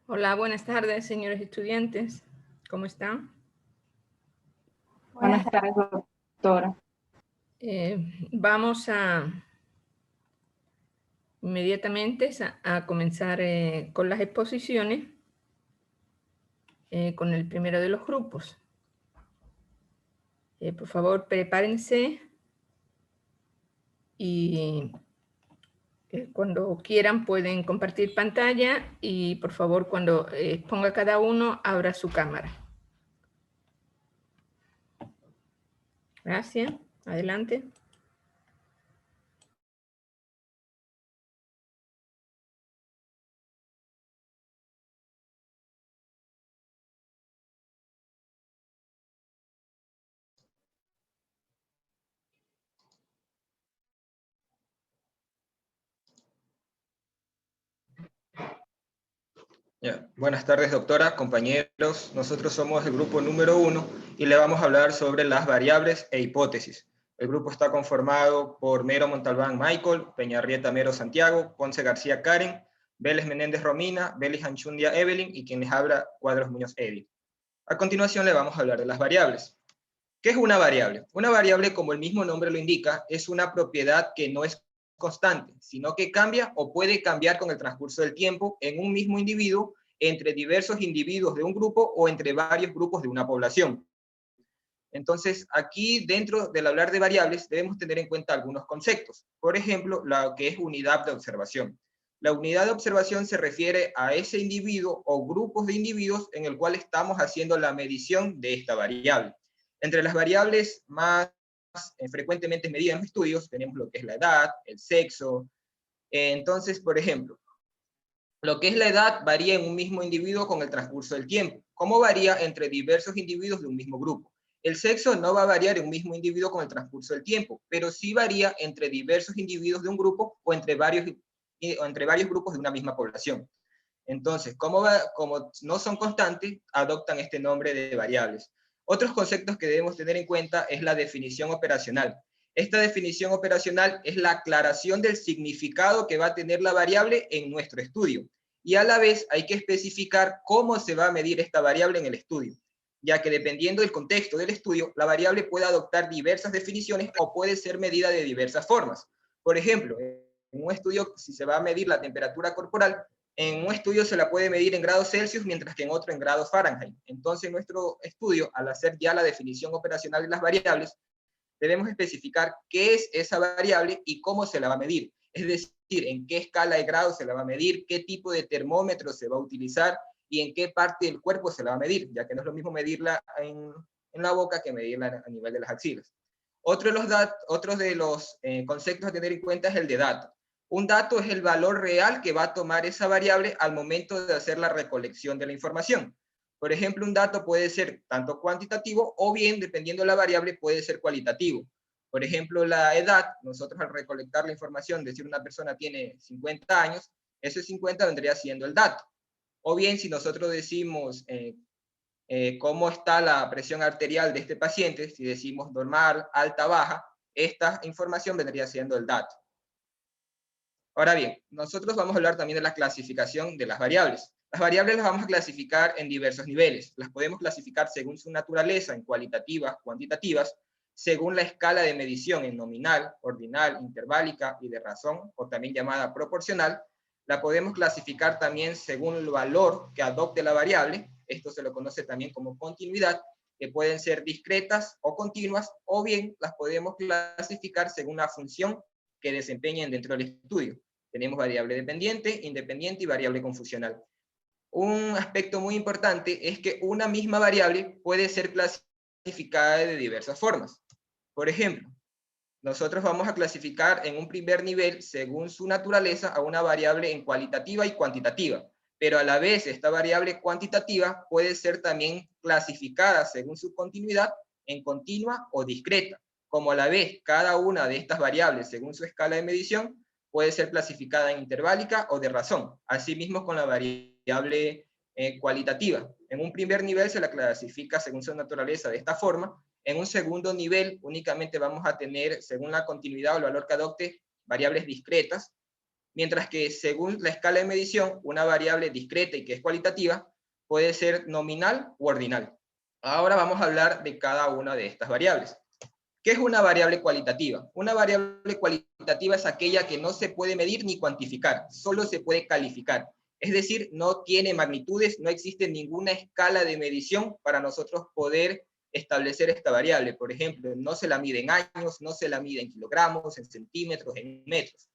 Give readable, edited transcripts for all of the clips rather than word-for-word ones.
Hola, buenas tardes, señores estudiantes. ¿Cómo están? Buenas tardes, doctora. Vamos inmediatamente a comenzar con las exposiciones, con el primero de los grupos. Por favor, prepárense y cuando quieran pueden compartir pantalla y por favor cuando exponga cada uno, abra su cámara. Gracias. Adelante. Buenas tardes, doctora, compañeros. Nosotros somos el grupo número 1 y le vamos a hablar sobre las variables e hipótesis. El grupo está conformado por Mero Montalbán Michael, Peñarrieta Mero Santiago, Ponce García Karen, Vélez Menéndez Romina, Vélez Anchundia Evelyn y quien les habla Cuadros Muñoz Edith. A continuación le vamos a hablar de las variables. ¿Qué es una variable? Una variable, como el mismo nombre lo indica, es una propiedad que no es constante, sino que cambia o puede cambiar con el transcurso del tiempo en un mismo individuo, entre diversos individuos de un grupo o entre varios grupos de una población. Entonces, aquí dentro del hablar de variables debemos tener en cuenta algunos conceptos. Por ejemplo, lo que es unidad de observación. La unidad de observación se refiere a ese individuo o grupos de individuos en el cual estamos haciendo la medición de esta variable. Entre las variables más frecuentemente medidas en los estudios tenemos lo que es la edad, el sexo. Entonces, por ejemplo, lo que es la edad varía en un mismo individuo con el transcurso del tiempo. ¿Cómo varía entre diversos individuos de un mismo grupo? El sexo no va a variar en un mismo individuo con el transcurso del tiempo, pero sí varía entre diversos individuos de un grupo o entre varios grupos de una misma población. Entonces, como no son constantes, adoptan este nombre de variables. Otros conceptos que debemos tener en cuenta es la definición operacional. Esta definición operacional es la aclaración del significado que va a tener la variable en nuestro estudio. Y a la vez hay que especificar cómo se va a medir esta variable en el estudio, ya que dependiendo del contexto del estudio, la variable puede adoptar diversas definiciones o puede ser medida de diversas formas. Por ejemplo, en un estudio, si se va a medir la temperatura corporal, en un estudio se la puede medir en grados Celsius, mientras que en otro en grados Fahrenheit. Entonces, en nuestro estudio, al hacer ya la definición operacional de las variables, debemos especificar qué es esa variable y cómo se la va a medir. Es decir, en qué escala de grados se la va a medir, qué tipo de termómetro se va a utilizar y en qué parte del cuerpo se la va a medir, ya que no es lo mismo medirla en la boca que medirla a nivel de las axilas. Otro de los conceptos a tener en cuenta es el de dato. Un dato es el valor real que va a tomar esa variable al momento de hacer la recolección de la información. Por ejemplo, un dato puede ser tanto cuantitativo o bien, dependiendo de la variable, puede ser cualitativo. Por ejemplo, la edad, nosotros al recolectar la información, decir una persona tiene 50 años, ese 50 vendría siendo el dato. O bien, si nosotros decimos cómo está la presión arterial de este paciente, si decimos normal, alta, baja, esta información vendría siendo el dato. Ahora bien, nosotros vamos a hablar también de la clasificación de las variables. Las variables las vamos a clasificar en diversos niveles. Las podemos clasificar según su naturaleza, en cualitativas, cuantitativas, según la escala de medición en nominal, ordinal, interválica y de razón, o también llamada proporcional. La podemos clasificar también según el valor que adopte la variable. Esto se lo conoce también como continuidad, que pueden ser discretas o continuas, o bien las podemos clasificar según la función que desempeñen dentro del estudio. Tenemos variable dependiente, independiente y variable confusional. Un aspecto muy importante es que una misma variable puede ser clasificada de diversas formas. Por ejemplo, nosotros vamos a clasificar en un primer nivel, según su naturaleza, a una variable en cualitativa y cuantitativa, pero a la vez esta variable cuantitativa puede ser también clasificada según su continuidad en continua o discreta, como a la vez cada una de estas variables, según su escala de medición, puede ser clasificada en interválica o de razón. Asimismo con la variable cualitativa. En un primer nivel se la clasifica según su naturaleza de esta forma. En un segundo nivel únicamente vamos a tener, según la continuidad o el valor que adopte, variables discretas. mientras que según la escala de medición, una variable discreta y que es cualitativa puede ser nominal u ordinal. Ahora vamos a hablar de cada una de estas variables. ¿Qué es una variable cualitativa? Una variable cualitativa es aquella que no se puede medir ni cuantificar, solo se puede calificar. Es decir, no tiene magnitudes, no existe ninguna escala de medición para nosotros poder establecer esta variable. Por ejemplo, no se la mide en años, no se la mide en kilogramos, en centímetros, en metros.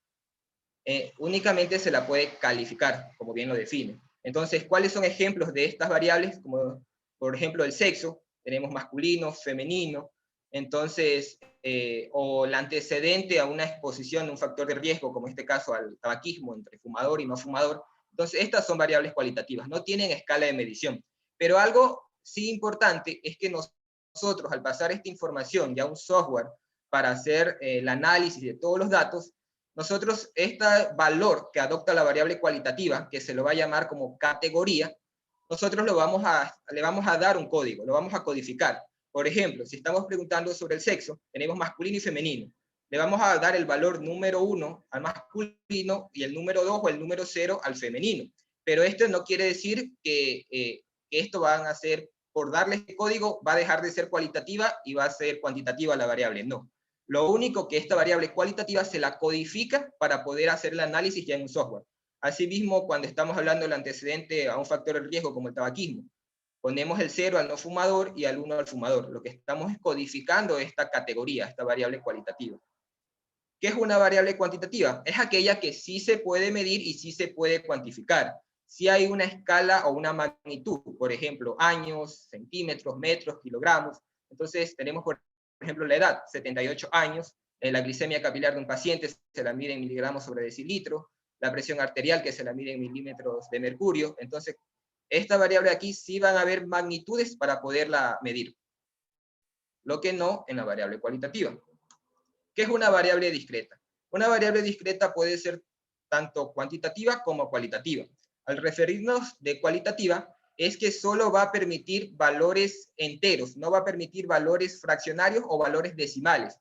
Únicamente se la puede calificar, como bien lo define. Entonces, ¿cuáles son ejemplos de estas variables? Como, por ejemplo, el sexo, tenemos masculino, femenino, entonces, o el antecedente a una exposición a un factor de riesgo, como en este caso al tabaquismo, entre fumador y no fumador. Entonces, estas son variables cualitativas, no tienen escala de medición. Pero algo sí importante es que nosotros, al pasar esta información ya a un software para hacer el análisis de todos los datos, nosotros este valor que adopta la variable cualitativa, que se lo va a llamar como categoría, nosotros le vamos a dar un código, lo vamos a codificar. Por ejemplo, si estamos preguntando sobre el sexo, tenemos masculino y femenino. Le vamos a dar el valor número 1 al masculino y el número 2 o el número 0 al femenino. Pero esto no quiere decir que esto van a ser, por darle este código, va a dejar de ser cualitativa y va a ser cuantitativa la variable. No. Lo único que esta variable cualitativa se la codifica para poder hacer el análisis ya en un software. Asimismo, cuando estamos hablando del antecedente a un factor de riesgo como el tabaquismo, ponemos el 0 al no fumador y al 1 al fumador. Lo que estamos es codificando esta categoría, esta variable cualitativa. ¿Qué es una variable cuantitativa? Es aquella que sí se puede medir y sí se puede cuantificar. Si hay una escala o una magnitud, por ejemplo, años, centímetros, metros, kilogramos. Entonces tenemos, por ejemplo, la edad, 78 años, la glicemia capilar de un paciente se la mide en miligramos sobre decilitro, la presión arterial que se la mide en milímetros de mercurio. Entonces, esta variable aquí sí van a haber magnitudes para poderla medir, lo que no en la variable cualitativa. ¿Qué es una variable discreta? Una variable discreta puede ser tanto cuantitativa como cualitativa. Al referirnos de cualitativa, es que solo va a permitir valores enteros, no va a permitir valores fraccionarios o valores decimales.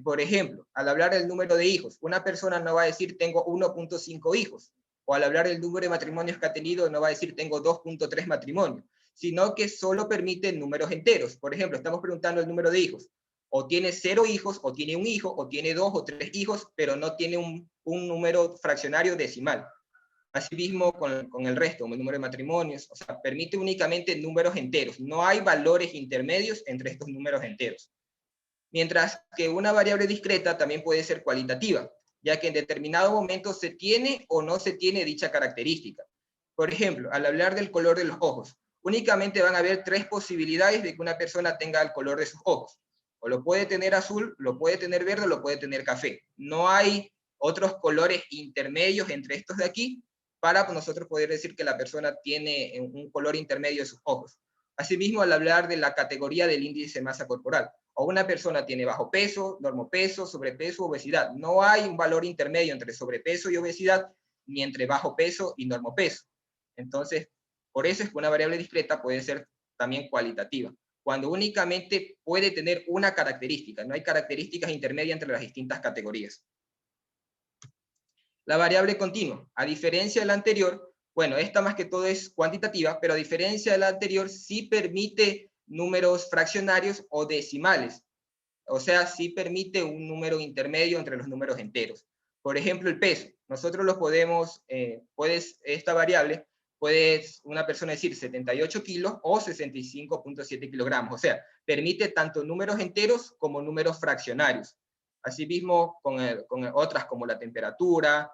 Por ejemplo, al hablar del número de hijos, una persona no va a decir tengo 1.5 hijos, o al hablar del número de matrimonios que ha tenido, no va a decir tengo 2.3 matrimonios, sino que solo permite números enteros. Por ejemplo, estamos preguntando el número de hijos. O tiene 0 hijos, o tiene un hijo, o tiene 2 o 3 hijos, pero no tiene un número fraccionario decimal. Asimismo, con el resto, como el número de matrimonios, o sea, permite únicamente números enteros. No hay valores intermedios entre estos números enteros. Mientras que una variable discreta también puede ser cualitativa, ya que en determinado momento se tiene o no se tiene dicha característica. Por ejemplo, al hablar del color de los ojos, únicamente van a haber 3 posibilidades de que una persona tenga el color de sus ojos. O lo puede tener azul, lo puede tener verde, o lo puede tener café. No hay otros colores intermedios entre estos de aquí para nosotros poder decir que la persona tiene un color intermedio de sus ojos. Asimismo, al hablar de la categoría del índice de masa corporal, o una persona tiene bajo peso, normopeso, sobrepeso, obesidad. No hay un valor intermedio entre sobrepeso y obesidad, ni entre bajo peso y normopeso. Entonces, por eso es que una variable discreta puede ser también cualitativa, cuando únicamente puede tener una característica, no hay características intermedias entre las distintas categorías. La variable continua, a diferencia de la anterior, bueno, esta más que todo es cuantitativa, pero a diferencia de la anterior sí permite números fraccionarios o decimales, o sea, sí permite un número intermedio entre los números enteros. Por ejemplo, el peso, nosotros lo podemos, esta variable, puede una persona decir 78 kilos o 65.7 kilogramos, o sea, permite tanto números enteros como números fraccionarios. Asimismo, con otras como la temperatura,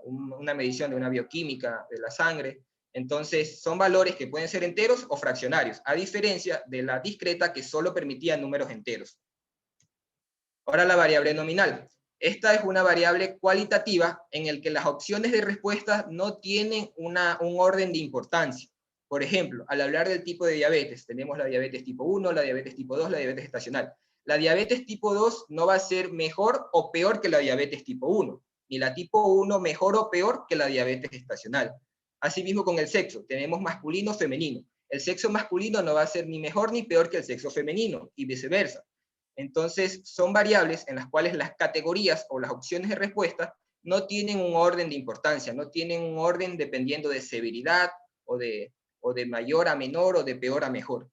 una medición de una bioquímica de la sangre. Entonces, son valores que pueden ser enteros o fraccionarios, a diferencia de la discreta que solo permitía números enteros. Ahora la variable nominal. Esta es una variable cualitativa en la que las opciones de respuesta no tienen un orden de importancia. Por ejemplo, al hablar del tipo de diabetes, tenemos la diabetes tipo 1, la diabetes tipo 2, la diabetes estacional. La diabetes tipo 2 no va a ser mejor o peor que la diabetes tipo 1, ni la tipo 1 mejor o peor que la diabetes estacional. Asimismo con el sexo, tenemos masculino, femenino. El sexo masculino no va a ser ni mejor ni peor que el sexo femenino, y viceversa. Entonces, son variables en las cuales las categorías o las opciones de respuesta no tienen un orden de importancia, no tienen un orden dependiendo de severidad o de mayor a menor o de peor a mejor.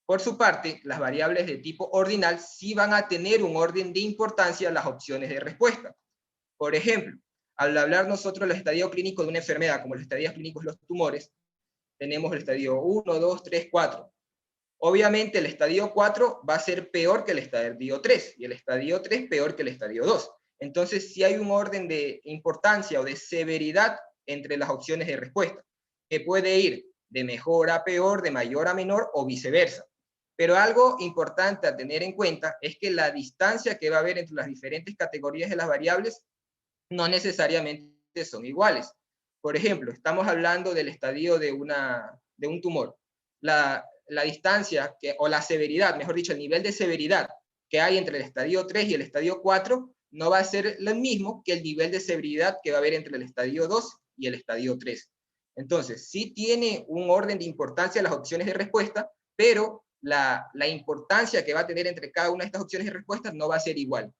Por su parte, las variables de tipo ordinal sí van a tener un orden de importancia en las opciones de respuesta. Por ejemplo, al hablar nosotros del estadio clínico de una enfermedad, como los estadios clínicos de los tumores, tenemos el estadio 1, 2, 3, 4. Obviamente el estadio 4 va a ser peor que el estadio 3, y el estadio 3 peor que el estadio 2. Entonces, sí hay un orden de importancia o de severidad entre las opciones de respuesta, que puede ir de mejor a peor, de mayor a menor, o viceversa. Pero algo importante a tener en cuenta es que la distancia que va a haber entre las diferentes categorías de las variables no necesariamente son iguales. Por ejemplo, estamos hablando del estadio de un tumor. La distancia, o la severidad, mejor dicho, el nivel de severidad que hay entre el estadio 3 y el estadio 4 no va a ser lo mismo que el nivel de severidad que va a haber entre el estadio 2 y el estadio 3. Entonces, sí tiene un orden de importancia las opciones de respuesta, pero la importancia que va a tener entre cada una de estas opciones de respuesta no va a ser igual.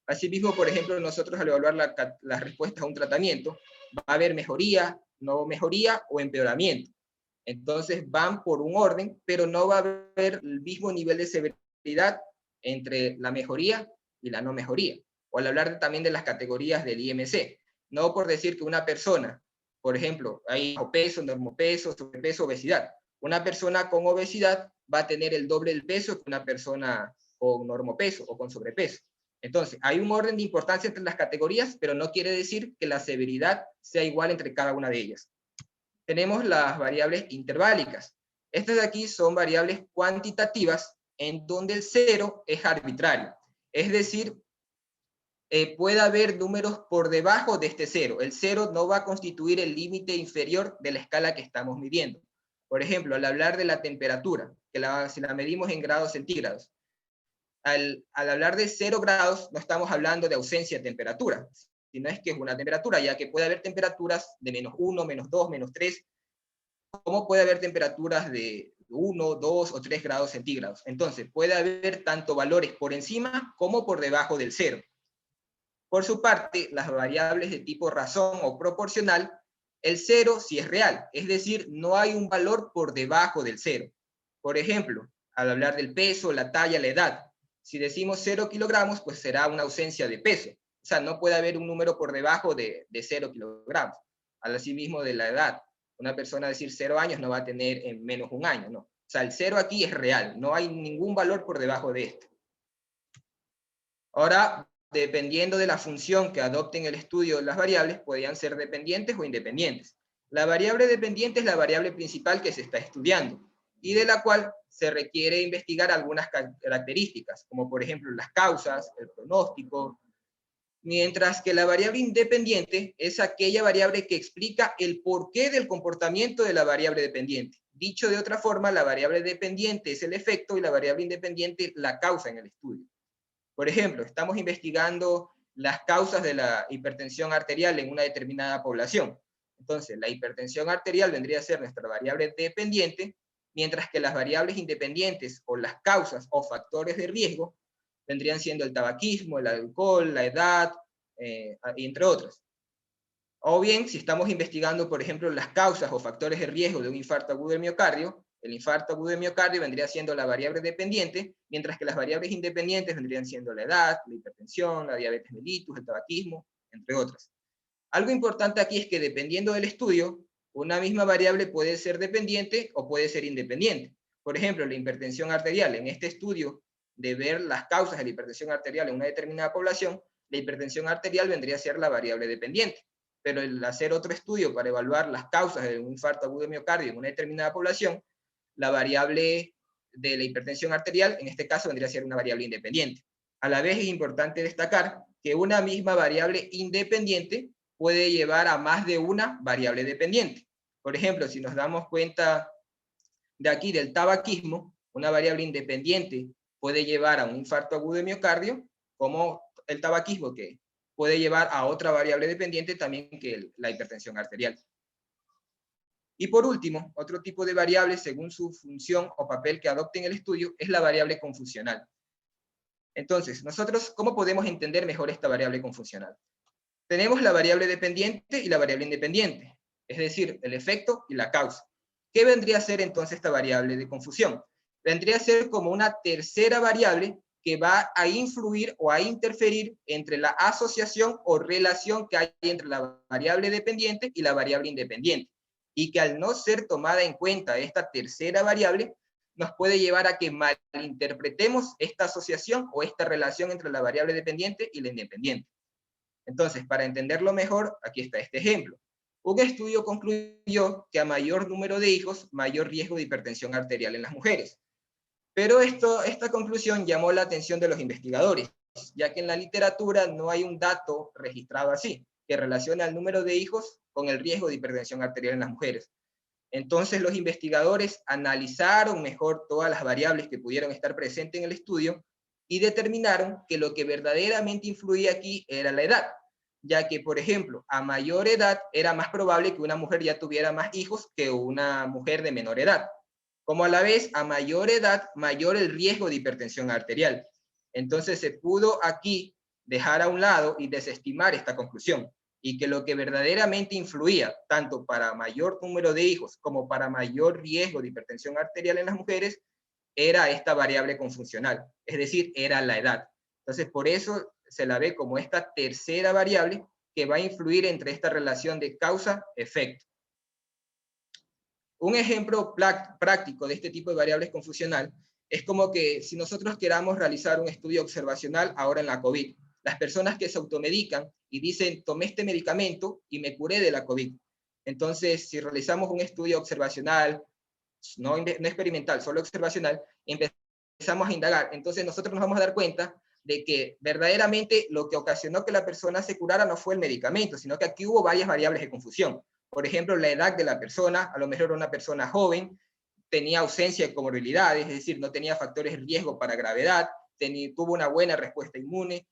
Asimismo, por ejemplo, nosotros al evaluar las respuestas a un tratamiento, va a haber mejoría, no mejoría o empeoramiento. Entonces van por un orden, pero no va a haber el mismo nivel de severidad entre la mejoría y la no mejoría. O al hablar también de las categorías del IMC, no por decir que una persona, por ejemplo, hay peso, normopeso, sobrepeso, obesidad. Una persona con obesidad va a tener el doble del peso que una persona con normopeso o con sobrepeso. Entonces, hay un orden de importancia entre las categorías, pero no quiere decir que la severidad sea igual entre cada una de ellas. Tenemos las variables interválicas. Estas de aquí son variables cuantitativas en donde el cero es arbitrario. Es decir, puede haber números por debajo de este cero. El cero no va a constituir el límite inferior de la escala que estamos midiendo. Por ejemplo, al hablar de la temperatura, que si la medimos en grados centígrados, al hablar de 0 grados, no estamos hablando de ausencia de temperatura, sino es que es una temperatura, ya que puede haber temperaturas de -1, -2, -3, como puede haber temperaturas de 1, 2 o 3 grados centígrados. Entonces, puede haber tanto valores por encima como por debajo del cero. Por su parte, las variables de tipo razón o proporcional, el cero sí es real, es decir, no hay un valor por debajo del cero. Por ejemplo, al hablar del peso, la talla, la edad, si decimos 0 kilogramos, pues será una ausencia de peso. O sea, no puede haber un número por debajo de 0 kilogramos. Asimismo de la edad, una persona decir 0 años no va a tener en menos un año, no. O sea, el 0 aquí es real, no hay ningún valor por debajo de esto. Ahora, dependiendo de la función que adopten el estudio de las variables, podrían ser dependientes o independientes. La variable dependiente es la variable principal que se está estudiando y de la cual se requiere investigar algunas características, como por ejemplo las causas, el pronóstico, mientras que la variable independiente es aquella variable que explica el porqué del comportamiento de la variable dependiente. Dicho de otra forma, la variable dependiente es el efecto y la variable independiente la causa en el estudio. Por ejemplo, estamos investigando las causas de la hipertensión arterial en una determinada población. Entonces, la hipertensión arterial vendría a ser nuestra variable dependiente, mientras que las variables independientes o las causas o factores de riesgo vendrían siendo el tabaquismo, el alcohol, la edad, entre otros. O bien, si estamos investigando, por ejemplo, las causas o factores de riesgo de un infarto agudo del miocardio, el infarto agudo del miocardio vendría siendo la variable dependiente, mientras que las variables independientes vendrían siendo la edad, la hipertensión, la diabetes mellitus, el tabaquismo, entre otras. Algo importante aquí es que dependiendo del estudio, una misma variable puede ser dependiente o puede ser independiente. Por ejemplo, la hipertensión arterial. En este estudio de ver las causas de la hipertensión arterial en una determinada población, la hipertensión arterial vendría a ser la variable dependiente. Pero el hacer otro estudio para evaluar las causas de un infarto agudo de miocardio en una determinada población, la variable de la hipertensión arterial, en este caso, vendría a ser una variable independiente. A la vez es importante destacar que una misma variable independiente puede llevar a más de una variable dependiente. Por ejemplo, si nos damos cuenta de aquí del tabaquismo, una variable independiente puede llevar a un infarto agudo de miocardio, como el tabaquismo, que puede llevar a otra variable dependiente también que la hipertensión arterial. Y por último, otro tipo de variable, según su función o papel que adopte en el estudio, es la variable confusional. Entonces, nosotros, ¿cómo podemos entender mejor esta variable confusional? Tenemos la variable dependiente y la variable independiente, es decir, el efecto y la causa. ¿Qué vendría a ser entonces esta variable de confusión? Vendría a ser como una tercera variable que va a influir o a interferir entre la asociación o relación que hay entre la variable dependiente y la variable independiente, y que al no ser tomada en cuenta esta tercera variable, nos puede llevar a que malinterpretemos esta asociación o esta relación entre la variable dependiente y la independiente. Entonces, para entenderlo mejor, aquí está este ejemplo. Un estudio concluyó que a mayor número de hijos, mayor riesgo de hipertensión arterial en las mujeres. Pero esta conclusión llamó la atención de los investigadores, ya que en la literatura no hay un dato registrado así, que relaciona el número de hijos con el riesgo de hipertensión arterial en las mujeres. Entonces los investigadores analizaron mejor todas las variables que pudieron estar presentes en el estudio y determinaron que lo que verdaderamente influía aquí era la edad, ya que, por ejemplo, a mayor edad era más probable que una mujer ya tuviera más hijos que una mujer de menor edad. Como a la vez, a mayor edad, mayor el riesgo de hipertensión arterial. Entonces se pudo aquí dejar a un lado y desestimar esta conclusión, y que lo que verdaderamente influía, tanto para mayor número de hijos como para mayor riesgo de hipertensión arterial en las mujeres, era esta variable confuncional, es decir, era la edad. Entonces, por eso se la ve como esta tercera variable que va a influir entre esta relación de causa-efecto. Un ejemplo práctico de este tipo de variables confusional es como que si nosotros queramos realizar un estudio observacional ahora en la COVID, las personas que se automedican y dicen, tomé este medicamento y me curé de la COVID. Entonces, si realizamos un estudio observacional, no experimental, solo observacional, empezamos a indagar. Entonces nosotros nos vamos a dar cuenta de que verdaderamente lo que ocasionó que la persona se curara no fue el medicamento, sino que aquí hubo varias variables de confusión. Por ejemplo, la edad de la persona, a lo mejor una persona joven, tenía ausencia de comorbilidades, es decir, no tenía factores de riesgo para gravedad, tuvo una buena respuesta inmune.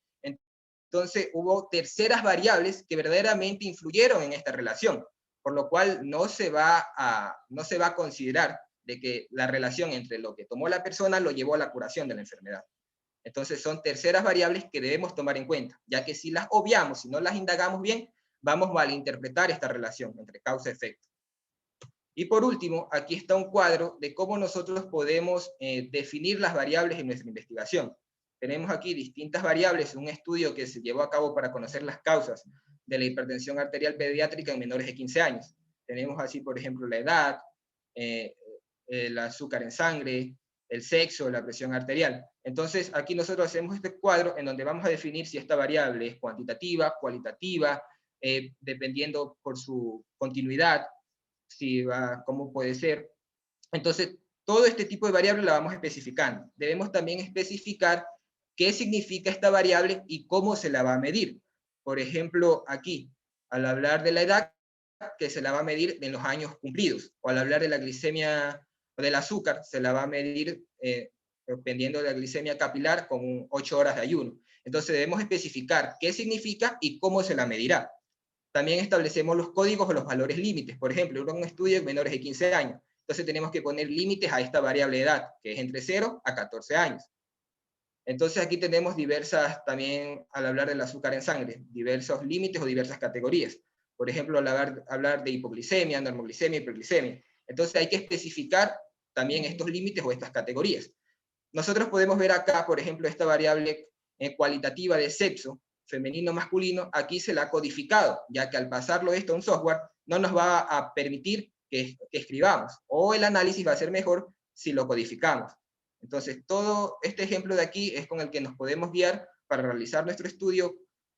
Entonces hubo terceras variables que verdaderamente influyeron en esta relación, por lo cual no se va a considerar de que la relación entre lo que tomó la persona lo llevó a la curación de la enfermedad. Entonces son terceras variables que debemos tomar en cuenta, ya que si las obviamos, si no las indagamos bien, vamos a malinterpretar esta relación entre causa y efecto. Y por último, aquí está un cuadro de cómo nosotros podemos definir las variables en nuestra investigación. Tenemos aquí distintas variables, un estudio que se llevó a cabo para conocer las causas de la hipertensión arterial pediátrica en menores de 15 años. Tenemos así, por ejemplo, la edad, el azúcar en sangre, el sexo, la presión arterial. Entonces, aquí nosotros hacemos este cuadro en donde vamos a definir si esta variable es cuantitativa, cualitativa, dependiendo por su continuidad, cómo puede ser. Entonces, todo este tipo de variables la vamos especificando. Debemos también especificar qué significa esta variable y cómo se la va a medir. Por ejemplo, aquí, al hablar de la edad, que se la va a medir en los años cumplidos, o al hablar de la glicemia o del azúcar, se la va a medir dependiendo de la glicemia capilar con 8 horas de ayuno. Entonces debemos especificar qué significa y cómo se la medirá. También establecemos los códigos o los valores límites. Por ejemplo, un estudio de menores de 15 años. Entonces tenemos que poner límites a esta variable de edad, que es entre 0 a 14 años. Entonces aquí tenemos diversas, también al hablar del azúcar en sangre, diversos límites o diversas categorías. Por ejemplo, al hablar de hipoglicemia, normoglicemia, hiperglicemia. Entonces hay que especificar también estos límites o estas categorías. Nosotros podemos ver acá, por ejemplo, esta variable cualitativa de sexo, femenino, masculino, aquí se la ha codificado, ya que al pasarlo esto a un software, no nos va a permitir que escribamos, o el análisis va a ser mejor si lo codificamos. Entonces, todo este ejemplo de aquí es con el que nos podemos guiar para realizar nuestro estudio.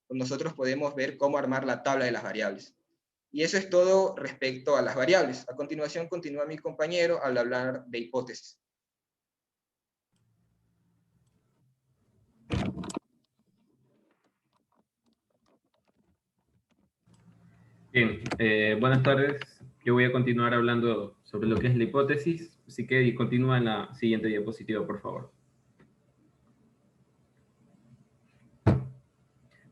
Nosotros podemos ver cómo armar la tabla de las variables. Y eso es todo respecto a las variables. A continuación, continúa mi compañero al hablar de hipótesis. Bien, buenas tardes. Yo voy a continuar hablando sobre lo que es la hipótesis, así que continúa en la siguiente diapositiva, por favor.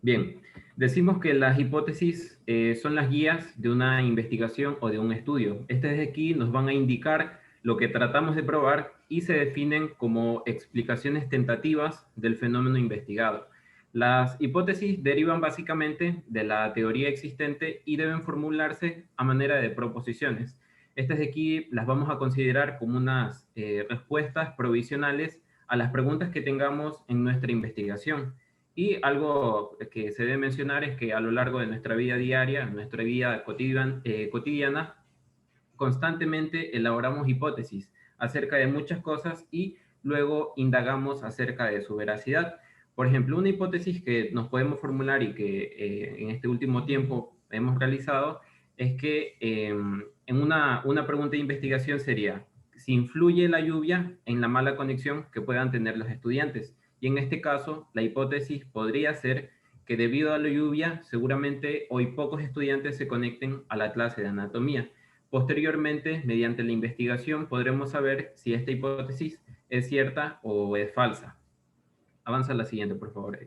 Bien, decimos que las hipótesis son las guías de una investigación o de un estudio. Desde aquí nos van a indicar lo que tratamos de probar y se definen como explicaciones tentativas del fenómeno investigado. Las hipótesis derivan básicamente de la teoría existente y deben formularse a manera de proposiciones. Estas de aquí las vamos a considerar como unas respuestas provisionales a las preguntas que tengamos en nuestra investigación. Y algo que se debe mencionar es que a lo largo de nuestra vida diaria, nuestra vida cotidiana, constantemente elaboramos hipótesis acerca de muchas cosas y luego indagamos acerca de su veracidad. Por ejemplo, una hipótesis que nos podemos formular y que en este último tiempo hemos realizado es que en una pregunta de investigación sería si influye la lluvia en la mala conexión que puedan tener los estudiantes. Y en este caso, la hipótesis podría ser que debido a la lluvia, seguramente hoy pocos estudiantes se conecten a la clase de anatomía. Posteriormente, mediante la investigación, podremos saber si esta hipótesis es cierta o es falsa. Avanza a la siguiente, por favor.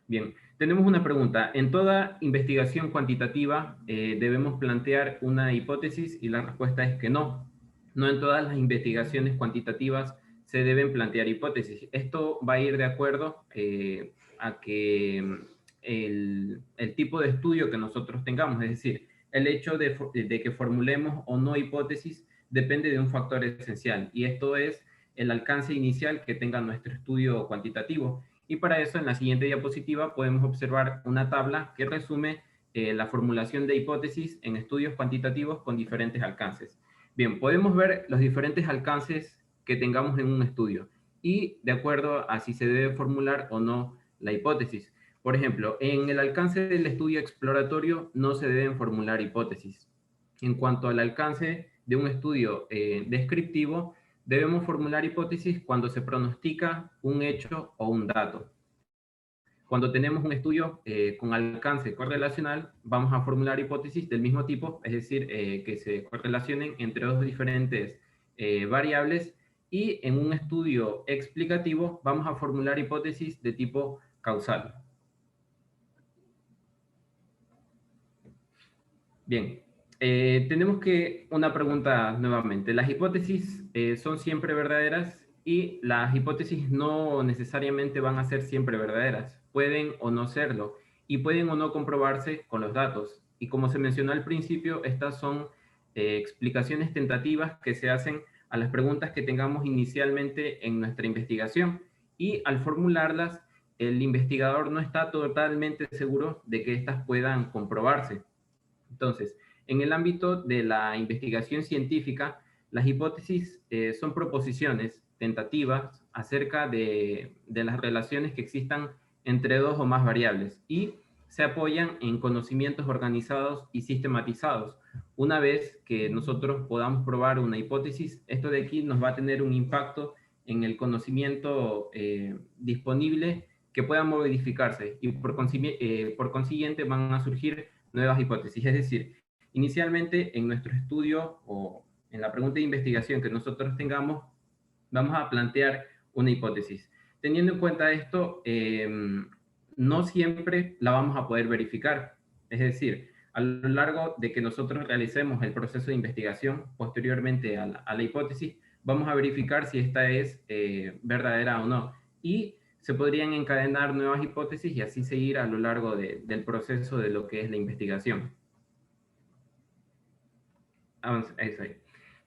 Bien, tenemos una pregunta. En toda investigación cuantitativa debemos plantear una hipótesis y la respuesta es que no. No en todas las investigaciones cuantitativas se deben plantear hipótesis. Esto va a ir de acuerdo a que el tipo de estudio que nosotros tengamos, es decir, el hecho de que formulemos o no hipótesis depende de un factor esencial, y esto es el alcance inicial que tenga nuestro estudio cuantitativo. Y para eso, en la siguiente diapositiva, podemos observar una tabla que resume la formulación de hipótesis en estudios cuantitativos con diferentes alcances. Bien, podemos ver los diferentes alcances que tengamos en un estudio y de acuerdo a si se debe formular o no la hipótesis. Por ejemplo, en el alcance del estudio exploratorio no se deben formular hipótesis. En cuanto al alcance de un estudio descriptivo, debemos formular hipótesis cuando se pronostica un hecho o un dato. Cuando tenemos un estudio con alcance correlacional, vamos a formular hipótesis del mismo tipo, es decir, que se correlacionen entre dos diferentes variables, y en un estudio explicativo vamos a formular hipótesis de tipo causal. Bien, tenemos una pregunta nuevamente. ¿Las hipótesis son siempre verdaderas? Y las hipótesis no necesariamente van a ser siempre verdaderas. Pueden o no serlo. Y pueden o no comprobarse con los datos. Y como se mencionó al principio, estas son explicaciones tentativas que se hacen a las preguntas que tengamos inicialmente en nuestra investigación. Y al formularlas, el investigador no está totalmente seguro de que estas puedan comprobarse. Entonces, en el ámbito de la investigación científica, las hipótesis son proposiciones tentativas acerca de las relaciones que existan entre dos o más variables y se apoyan en conocimientos organizados y sistematizados. Una vez que nosotros podamos probar una hipótesis, esto de aquí nos va a tener un impacto en el conocimiento disponible que pueda modificarse y por consiguiente van a surgir nuevas hipótesis. Es decir, inicialmente en nuestro estudio o en la pregunta de investigación que nosotros tengamos, vamos a plantear una hipótesis. Teniendo en cuenta esto, no siempre la vamos a poder verificar. Es decir, a lo largo de que nosotros realicemos el proceso de investigación, posteriormente a la hipótesis, vamos a verificar si esta es verdadera o no. Y se podrían encadenar nuevas hipótesis y así seguir a lo largo del proceso de lo que es la investigación. Eso ahí.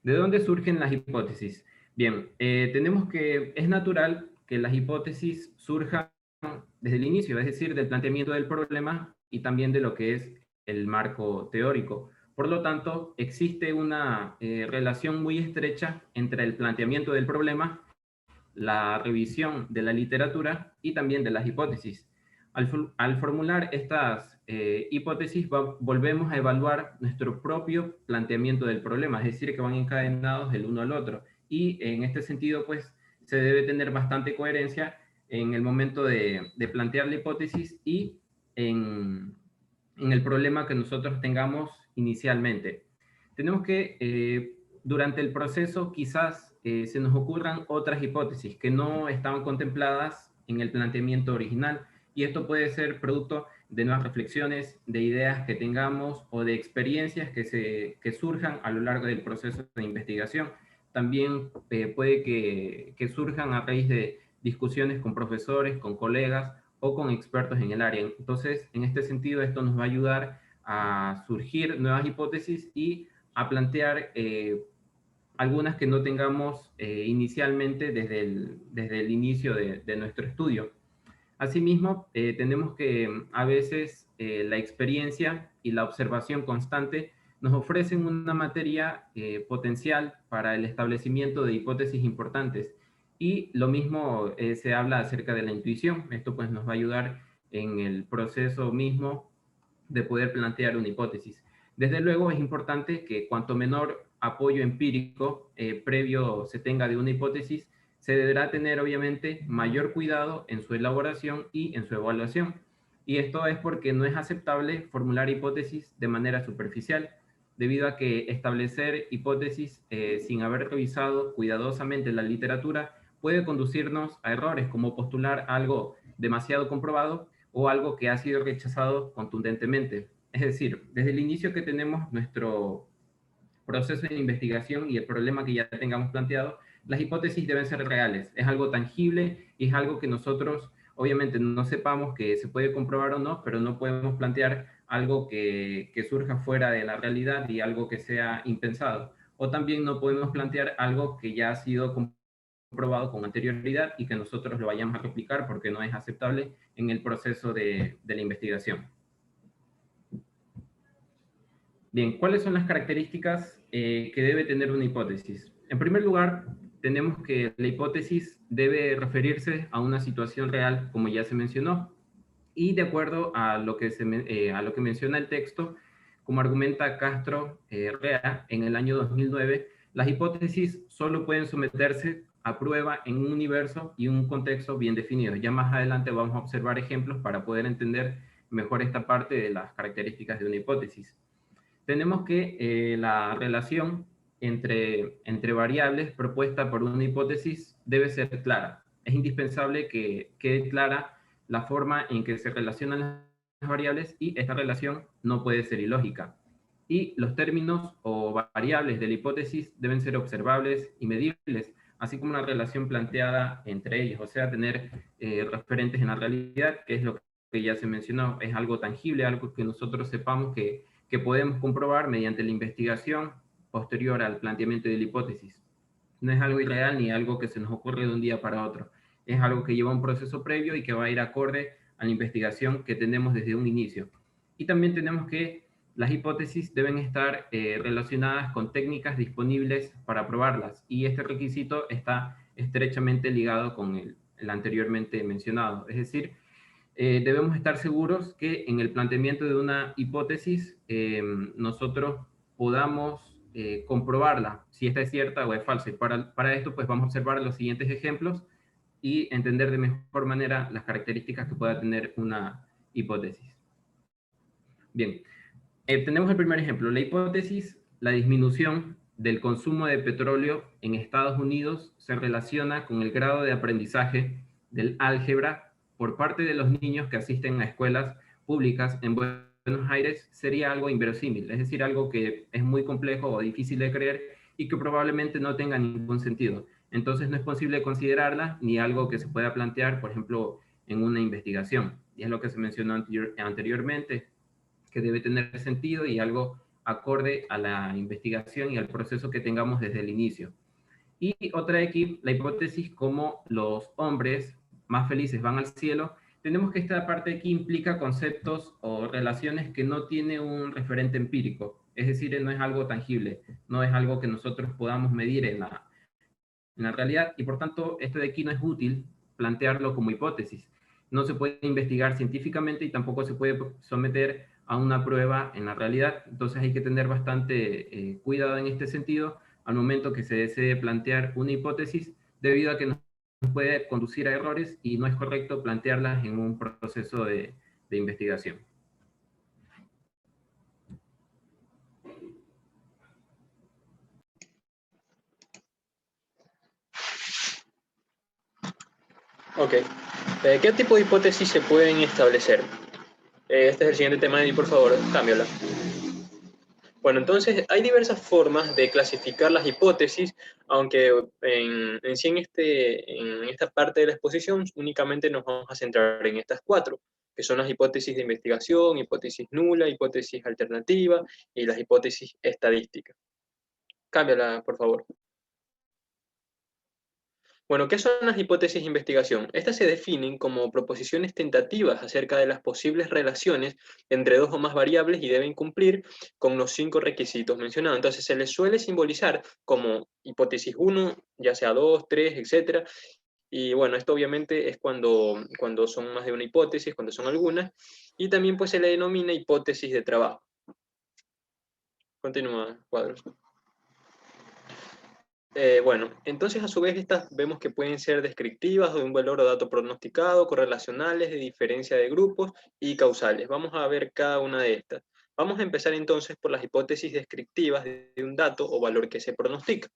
¿De dónde surgen las hipótesis? Bien, tenemos que es natural que las hipótesis surjan desde el inicio, es decir, del planteamiento del problema y también de lo que es el marco teórico. Por lo tanto, existe una relación muy estrecha entre el planteamiento del problema, la revisión de la literatura y también de las hipótesis. Al formular estas hipótesis, volvemos a evaluar nuestro propio planteamiento del problema, es decir, que van encadenados el uno al otro. Y en este sentido, pues, se debe tener bastante coherencia en el momento de plantear la hipótesis y en el problema que nosotros tengamos inicialmente. Tenemos que, durante el proceso, quizás se nos ocurran otras hipótesis que no estaban contempladas en el planteamiento original, y esto puede ser producto de nuevas reflexiones, de ideas que tengamos o de experiencias que surjan a lo largo del proceso de investigación. También puede que surjan a raíz de discusiones con profesores, con colegas o con expertos en el área. Entonces, en este sentido, esto nos va a ayudar a surgir nuevas hipótesis y a plantear algunas que no tengamos inicialmente desde el inicio de nuestro estudio. Asimismo, tenemos que a veces la experiencia y la observación constante nos ofrecen una materia potencial para el establecimiento de hipótesis importantes. Y lo mismo se habla acerca de la intuición. Esto pues nos va a ayudar en el proceso mismo de poder plantear una hipótesis. Desde luego es importante que cuanto menor apoyo empírico previo se tenga de una hipótesis, se deberá tener obviamente mayor cuidado en su elaboración y en su evaluación. Y esto es porque no es aceptable formular hipótesis de manera superficial, debido a que establecer hipótesis sin haber revisado cuidadosamente la literatura puede conducirnos a errores, como postular algo demasiado comprobado o algo que ha sido rechazado contundentemente. Es decir, desde el inicio que tenemos nuestro proceso de investigación y el problema que ya tengamos planteado, las hipótesis deben ser reales, es algo tangible y es algo que nosotros obviamente no sepamos que se puede comprobar o no, pero no podemos plantear algo que surja fuera de la realidad y algo que sea impensado. O también no podemos plantear algo que ya ha sido comprobado con anterioridad y que nosotros lo vayamos a replicar porque no es aceptable en el proceso de la investigación. Bien, ¿cuáles son las características que debe tener una hipótesis? En primer lugar, tenemos que la hipótesis debe referirse a una situación real, como ya se mencionó, y de acuerdo a lo que menciona el texto, como argumenta Castro Rea en el año 2009, las hipótesis solo pueden someterse a prueba en un universo y un contexto bien definido. Ya más adelante vamos a observar ejemplos para poder entender mejor esta parte de las características de una hipótesis. Tenemos que la relación entre variables propuesta por una hipótesis debe ser clara. Es indispensable que quede clara la forma en que se relacionan las variables y esta relación no puede ser ilógica. Y los términos o variables de la hipótesis deben ser observables y medibles, así como una relación planteada entre ellos, o sea, tener referentes en la realidad, que es lo que ya se mencionó, es algo tangible, algo que nosotros sepamos que podemos comprobar mediante la investigación posterior al planteamiento de la hipótesis. No es algo irreal ni algo que se nos ocurre de un día para otro. Es algo que lleva un proceso previo y que va a ir acorde a la investigación que tenemos desde un inicio. Y también tenemos que las hipótesis deben estar relacionadas con técnicas disponibles para probarlas, y este requisito está estrechamente ligado con el anteriormente mencionado. Es decir, debemos estar seguros que en el planteamiento de una hipótesis nosotros podamos comprobarla, si esta es cierta o es falsa. Y para esto pues vamos a observar los siguientes ejemplos y entender de mejor manera las características que pueda tener una hipótesis. Bien, tenemos el primer ejemplo, la hipótesis: la disminución del consumo de petróleo en Estados Unidos se relaciona con el grado de aprendizaje del álgebra por parte de los niños que asisten a escuelas públicas en Buenos Aires. Sería algo inverosímil, es decir, algo que es muy complejo o difícil de creer y que probablemente no tenga ningún sentido. Entonces no es posible considerarla ni algo que se pueda plantear, por ejemplo, en una investigación. Y es lo que se mencionó anteriormente, que debe tener sentido y algo acorde a la investigación y al proceso que tengamos desde el inicio. Y otra aquí, la hipótesis como los hombres más felices van al cielo. Tenemos que esta parte aquí implica conceptos o relaciones que no tiene un referente empírico, es decir, no es algo tangible, no es algo que nosotros podamos medir en la realidad, y por tanto esto de aquí no es útil plantearlo como hipótesis. No se puede investigar científicamente y tampoco se puede someter a una prueba en la realidad. Entonces hay que tener bastante cuidado en este sentido al momento que se desee plantear una hipótesis, debido a que nos puede conducir a errores y no es correcto plantearlas en un proceso de investigación. Ok. ¿Qué tipo de hipótesis se pueden establecer? Este es el siguiente tema y por favor, cámbiala. Bueno, entonces hay diversas formas de clasificar las hipótesis, aunque en sí en esta parte de la exposición únicamente nos vamos a centrar en estas 4, que son las hipótesis de investigación, hipótesis nula, hipótesis alternativa y las hipótesis estadísticas. Cámbiala, por favor. Bueno, ¿qué son las hipótesis de investigación? Estas se definen como proposiciones tentativas acerca de las posibles relaciones entre 2 o más variables y deben cumplir con los 5 requisitos mencionados. Entonces se les suele simbolizar como hipótesis 1, ya sea 2, 3, etc. Y bueno, esto obviamente es cuando son más de una hipótesis, cuando son algunas, y también pues se le denomina hipótesis de trabajo. Continúa, Cuadros. Bueno, entonces a su vez estas vemos que pueden ser descriptivas de un valor o dato pronosticado, correlacionales, de diferencia de grupos y causales. Vamos a ver cada una de estas. Vamos a empezar entonces por las hipótesis descriptivas de un dato o valor que se pronostica.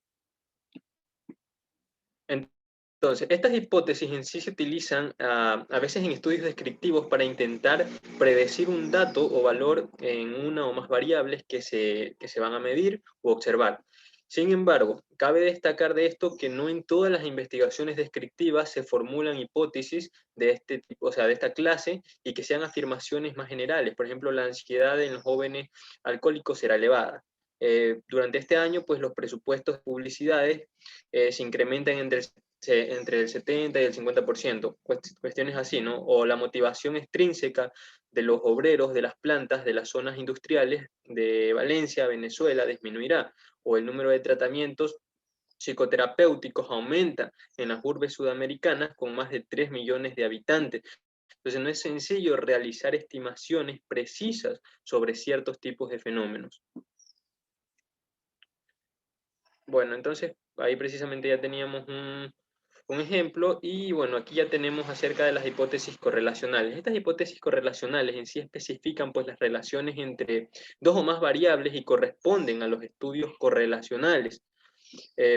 Entonces, estas hipótesis en sí se utilizan a veces en estudios descriptivos para intentar predecir un dato o valor en una o más variables que se van a medir u observar. Sin embargo, cabe destacar de esto que no en todas las investigaciones descriptivas se formulan hipótesis de este tipo, o sea, de esta clase, y que sean afirmaciones más generales. Por ejemplo, la ansiedad en los jóvenes alcohólicos será elevada. Durante este año, pues los presupuestos de publicidades se incrementan entre el 70 y el 50%, cuestiones así, ¿no? O la motivación extrínseca de los obreros de las plantas de las zonas industriales de Valencia, Venezuela, disminuirá, o el número de tratamientos psicoterapéuticos aumenta en las urbes sudamericanas con más de 3 millones de habitantes. Entonces no es sencillo realizar estimaciones precisas sobre ciertos tipos de fenómenos. Bueno, entonces ahí precisamente ya teníamos un ejemplo, y bueno, aquí ya tenemos acerca de las hipótesis correlacionales. Estas hipótesis correlacionales en sí especifican pues las relaciones entre 2 o más variables y corresponden a los estudios correlacionales.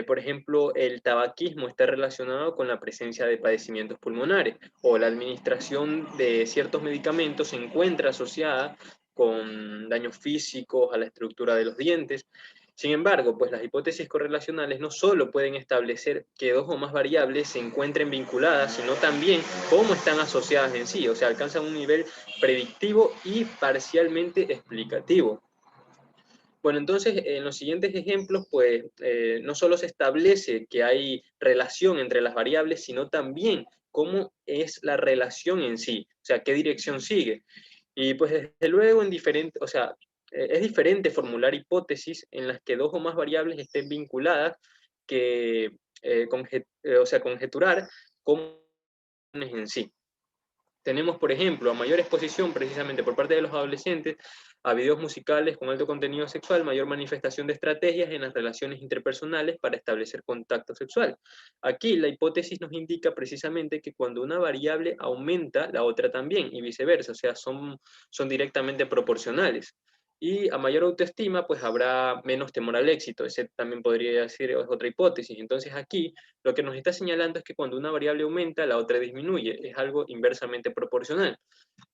Por ejemplo, el tabaquismo está relacionado con la presencia de padecimientos pulmonares, o la administración de ciertos medicamentos se encuentra asociada con daños físicos a la estructura de los dientes. Sin embargo, pues las hipótesis correlacionales no solo pueden establecer que 2 o más variables se encuentren vinculadas, sino también cómo están asociadas en sí, o sea, alcanzan un nivel predictivo y parcialmente explicativo. Bueno, entonces, en los siguientes ejemplos, pues, no solo se establece que hay relación entre las variables, sino también cómo es la relación en sí, o sea, qué dirección sigue. Y pues, desde luego, o sea, es diferente formular hipótesis en las que 2 o más variables estén vinculadas que, o sea, conjeturar cómo es en sí. Tenemos, por ejemplo, a mayor exposición precisamente por parte de los adolescentes a videos musicales con alto contenido sexual, mayor manifestación de estrategias en las relaciones interpersonales para establecer contacto sexual. Aquí la hipótesis nos indica precisamente que cuando una variable aumenta, la otra también, y viceversa, o sea, son directamente proporcionales. Y a mayor autoestima, pues habrá menos temor al éxito. Ese también podría ser otra hipótesis. Entonces aquí lo que nos está señalando es que cuando una variable aumenta, la otra disminuye. Es algo inversamente proporcional.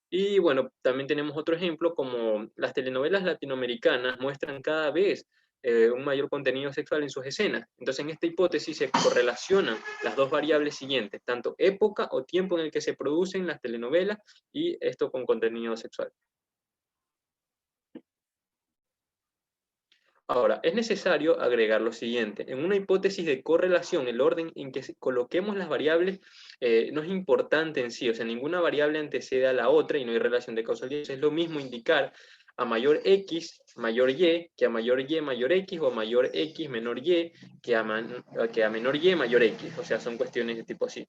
Y bueno, también tenemos otro ejemplo, como las telenovelas latinoamericanas muestran cada vez un mayor contenido sexual en sus escenas. Entonces en esta hipótesis se correlacionan las 2 variables siguientes, tanto época o tiempo en el que se producen las telenovelas y esto con contenido sexual. Ahora, es necesario agregar lo siguiente. En una hipótesis de correlación, el orden en que coloquemos las variables no es importante en sí, o sea, ninguna variable antecede a la otra y no hay relación de causalidad. Es lo mismo indicar a mayor X, mayor Y, que a mayor Y, mayor X, o a mayor X, menor Y, que a menor Y, mayor X. O sea, son cuestiones de tipo así.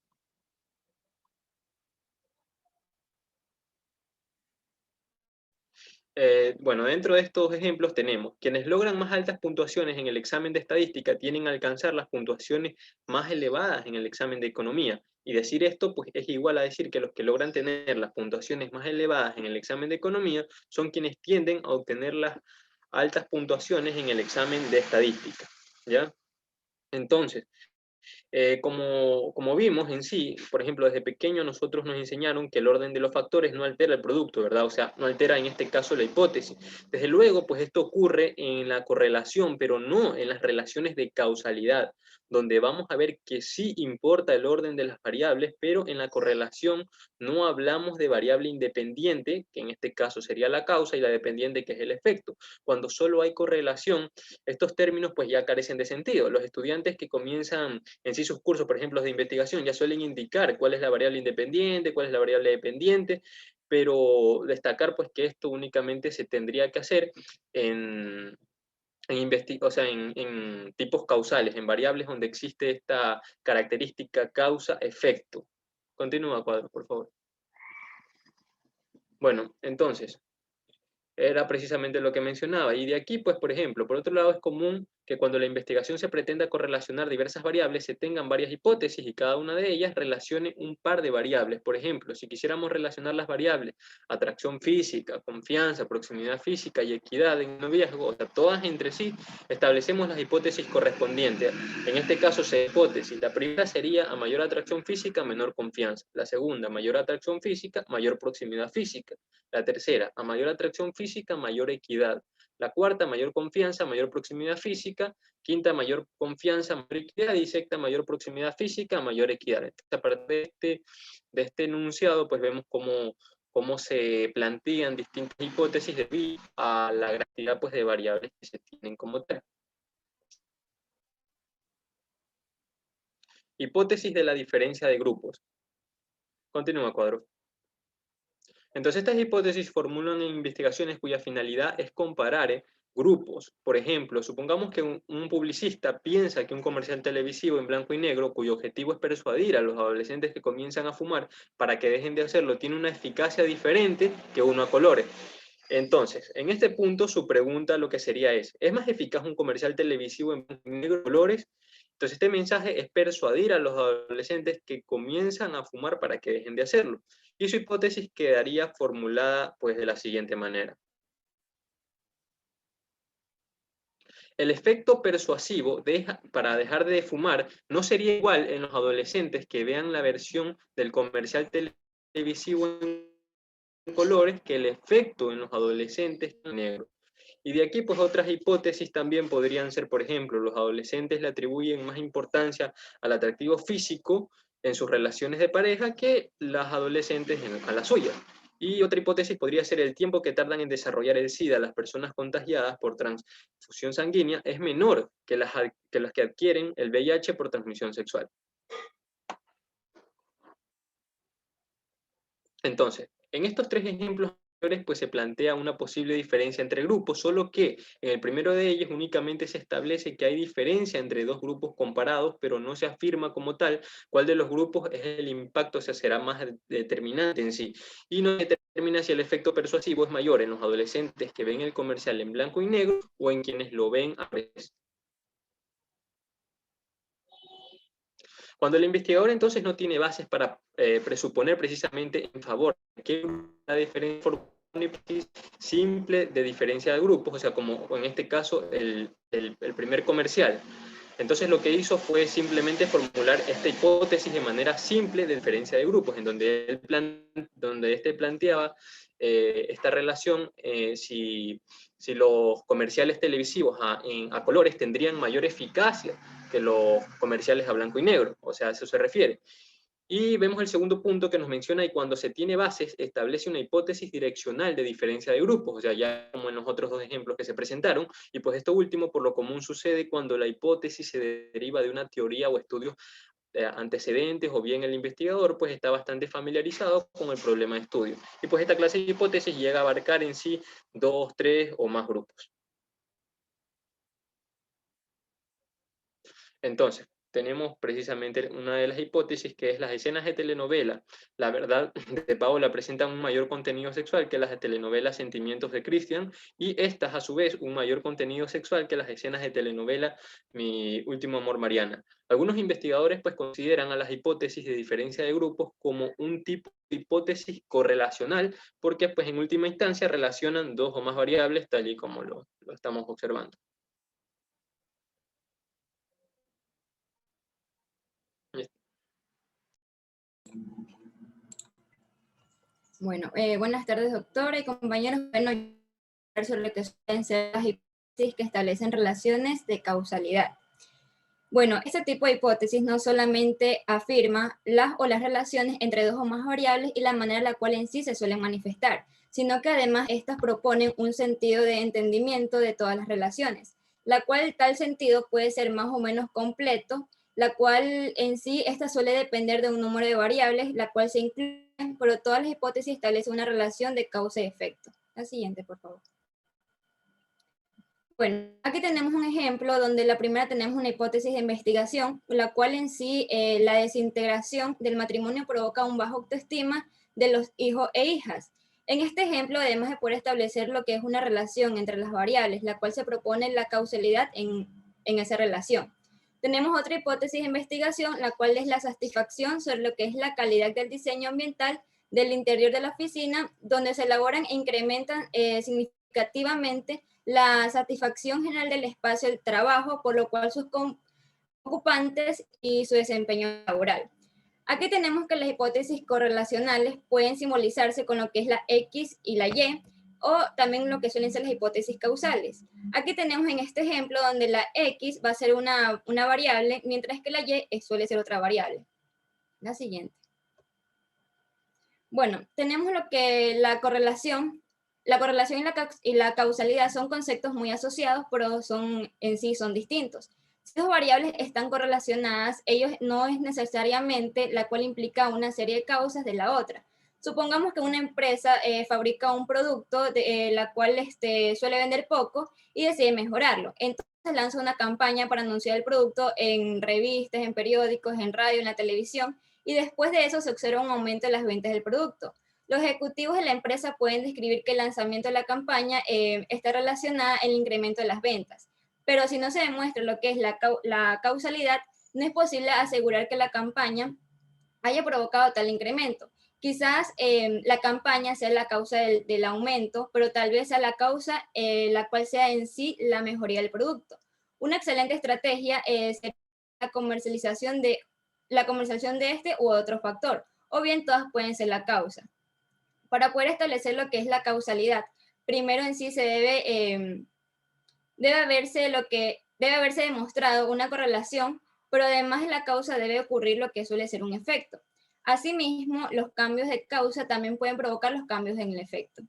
Bueno, dentro de estos ejemplos tenemos quienes logran más altas puntuaciones en el examen de estadística tienen a alcanzar las puntuaciones más elevadas en el examen de economía. Y decir esto pues es igual a decir que los que logran tener las puntuaciones más elevadas en el examen de economía son quienes tienden a obtener las altas puntuaciones en el examen de estadística, ¿ya? Entonces, Como vimos en sí, por ejemplo, desde pequeño nosotros nos enseñaron que el orden de los factores no altera el producto, ¿verdad? O sea, no altera en este caso la hipótesis. Desde luego, pues esto ocurre en la correlación, pero no en las relaciones de causalidad, donde vamos a ver que sí importa el orden de las variables, pero en la correlación no hablamos de variable independiente, que en este caso sería la causa, y la dependiente, que es el efecto. Cuando solo hay correlación, estos términos pues ya carecen de sentido. Los estudiantes que comienzan en sí sus cursos, por ejemplo, de investigación, ya suelen indicar cuál es la variable independiente, cuál es la variable dependiente, pero destacar pues que esto únicamente se tendría que hacer en tipos causales, en variables donde existe esta característica causa-efecto. Continúa, Cuadro, por favor. Bueno, entonces, era precisamente lo que mencionaba. Y de aquí, pues, por ejemplo, por otro lado, es común que cuando la investigación se pretenda correlacionar diversas variables, se tengan varias hipótesis y cada una de ellas relacione un par de variables. Por ejemplo, si quisiéramos relacionar las variables atracción física, confianza, proximidad física y equidad en noviazgo, o sea, todas entre sí, establecemos las hipótesis correspondientes. En este caso, seis hipótesis. La primera sería a mayor atracción física, menor confianza. La segunda, mayor atracción física, mayor proximidad física. La tercera, a mayor atracción física, mayor equidad. La cuarta, mayor confianza, mayor proximidad física. Quinta, mayor confianza, mayor equidad. Y sexta, mayor proximidad física, mayor equidad. Entonces, a partir de este enunciado, pues vemos cómo se plantean distintas hipótesis debido a la gran cantidad pues, de variables que se tienen como tal. Hipótesis de la diferencia de grupos. Continúa, Cuadro. Entonces, estas hipótesis formulan en investigaciones cuya finalidad es comparar grupos. Por ejemplo, supongamos que un publicista piensa que un comercial televisivo en blanco y negro, cuyo objetivo es persuadir a los adolescentes que comienzan a fumar para que dejen de hacerlo, tiene una eficacia diferente que uno a colores. Entonces, en este punto, su pregunta lo que sería ¿es más eficaz un comercial televisivo en blanco y negro colores? Entonces, este mensaje es persuadir a los adolescentes que comienzan a fumar para que dejen de hacerlo. Y su hipótesis quedaría formulada pues de la siguiente manera. El efecto persuasivo para dejar de fumar no sería igual en los adolescentes que vean la versión del comercial televisivo en colores que el efecto en los adolescentes en negro. Y de aquí, pues otras hipótesis también podrían ser, por ejemplo, los adolescentes le atribuyen más importancia al atractivo físico en sus relaciones de pareja que las adolescentes a la suya. Y otra hipótesis podría ser el tiempo que tardan en desarrollar el SIDA las personas contagiadas por transfusión sanguínea es menor que las que adquieren el VIH por transmisión sexual. Entonces, en estos tres ejemplos pues se plantea una posible diferencia entre grupos, solo que en el primero de ellos únicamente se establece que hay diferencia entre dos grupos comparados, pero no se afirma como tal cuál de los grupos es el impacto, o sea, será más determinante en sí, y no determina si el efecto persuasivo es mayor en los adolescentes que ven el comercial en blanco y negro o en quienes lo ven a veces. Cuando el investigador entonces no tiene bases para presuponer precisamente en favor de que la diferencia simple de diferencia de grupos, o sea, como en este caso el primer comercial. Entonces lo que hizo fue simplemente formular esta hipótesis de manera simple de diferencia de grupos, en donde este planteaba esta relación, si los comerciales televisivos a colores tendrían mayor eficacia que los comerciales a blanco y negro, o sea, a eso se refiere. Y vemos el segundo punto que nos menciona, y cuando se tiene bases, establece una hipótesis direccional de diferencia de grupos, o sea, ya como en los otros dos ejemplos que se presentaron, y pues esto último por lo común sucede cuando la hipótesis se deriva de una teoría o estudios antecedentes, o bien el investigador pues está bastante familiarizado con el problema de estudio. Y pues esta clase de hipótesis llega a abarcar en sí 2, 3 o más grupos. Entonces, tenemos precisamente una de las hipótesis que es las escenas de telenovela. La verdad de Paola presentan un mayor contenido sexual que las de telenovela Sentimientos de Cristian, y estas a su vez un mayor contenido sexual que las escenas de telenovela Mi Último Amor Mariana. Algunos investigadores pues consideran a las hipótesis de diferencia de grupos como un tipo de hipótesis correlacional, porque pues en última instancia relacionan dos o más variables tal y como lo estamos observando. Bueno, buenas tardes, doctora y compañeros. Bueno, sobre lo que suelen ser las hipótesis que establecen relaciones de causalidad. Bueno, este tipo de hipótesis no solamente afirma las relaciones entre dos o más variables y la manera en la cual en sí se suelen manifestar, sino que además estas proponen un sentido de entendimiento de todas las relaciones, la cual tal sentido puede ser más o menos completo, la cual en sí esta suele depender de un número de variables, la cual se incluyen, pero todas las hipótesis establecen una relación de causa y efecto. La siguiente, por favor. Bueno, aquí tenemos un ejemplo donde la primera tenemos una hipótesis de investigación, la cual en sí la desintegración del matrimonio provoca un bajo autoestima de los hijos e hijas. En este ejemplo, además de poder establecer lo que es una relación entre las variables, la cual se propone la causalidad en esa relación. Tenemos otra hipótesis de investigación, la cual es la satisfacción sobre lo que es la calidad del diseño ambiental del interior de la oficina, donde se elaboran e incrementan significativamente la satisfacción general del espacio del trabajo, por lo cual sus ocupantes y su desempeño laboral. Aquí tenemos que las hipótesis correlacionales pueden simbolizarse con lo que es la X y la Y, o también lo que suelen ser las hipótesis causales. Aquí tenemos en este ejemplo donde la X va a ser una variable, mientras que la Y suele ser otra variable. La siguiente. Bueno, tenemos lo que la correlación y la causalidad son conceptos muy asociados, pero en sí son distintos. Si dos variables están correlacionadas, ellos no es necesariamente la cual implica una serie de causas de la otra. Supongamos que una empresa fabrica un producto la cual suele vender poco y decide mejorarlo. Entonces lanza una campaña para anunciar el producto en revistas, en periódicos, en radio, en la televisión, y después de eso se observa un aumento en las ventas del producto. Los ejecutivos de la empresa pueden describir que el lanzamiento de la campaña está relacionada al incremento de las ventas. Pero si no se demuestra lo que es la causalidad, no es posible asegurar que la campaña haya provocado tal incremento. Quizás la campaña sea la causa del aumento, pero tal vez sea la causa la cual sea en sí la mejoría del producto. Una excelente estrategia es la comercialización de este u otro factor, o bien todas pueden ser la causa. Para poder establecer lo que es la causalidad, primero en sí se debe haberse demostrado una correlación, pero además de la causa debe ocurrir lo que suele ser un efecto. Asimismo, los cambios de causa también pueden provocar los cambios en el efecto.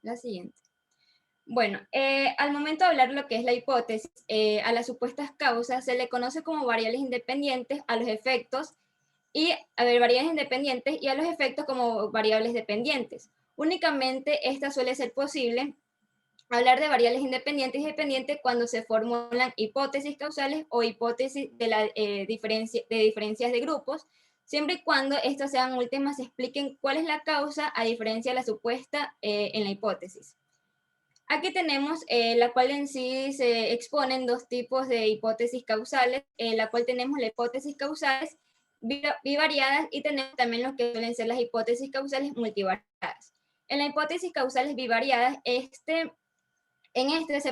La siguiente. Bueno, al momento de hablar lo que es la hipótesis, a las supuestas causas se le conoce como variables independientes a los efectos variables independientes y a los efectos como variables dependientes. Únicamente esta suele ser posible hablar de variables independientes y dependientes cuando se formulan hipótesis causales o hipótesis de diferencias de grupos, siempre y cuando estas sean últimas se expliquen cuál es la causa a diferencia de la supuesta en la hipótesis. Aquí tenemos la cual en sí se exponen dos tipos de hipótesis causales, la cual tenemos la hipótesis causales bivariadas y tenemos también lo que suelen ser las hipótesis causales multivariadas. En la hipótesis causales bivariadas, se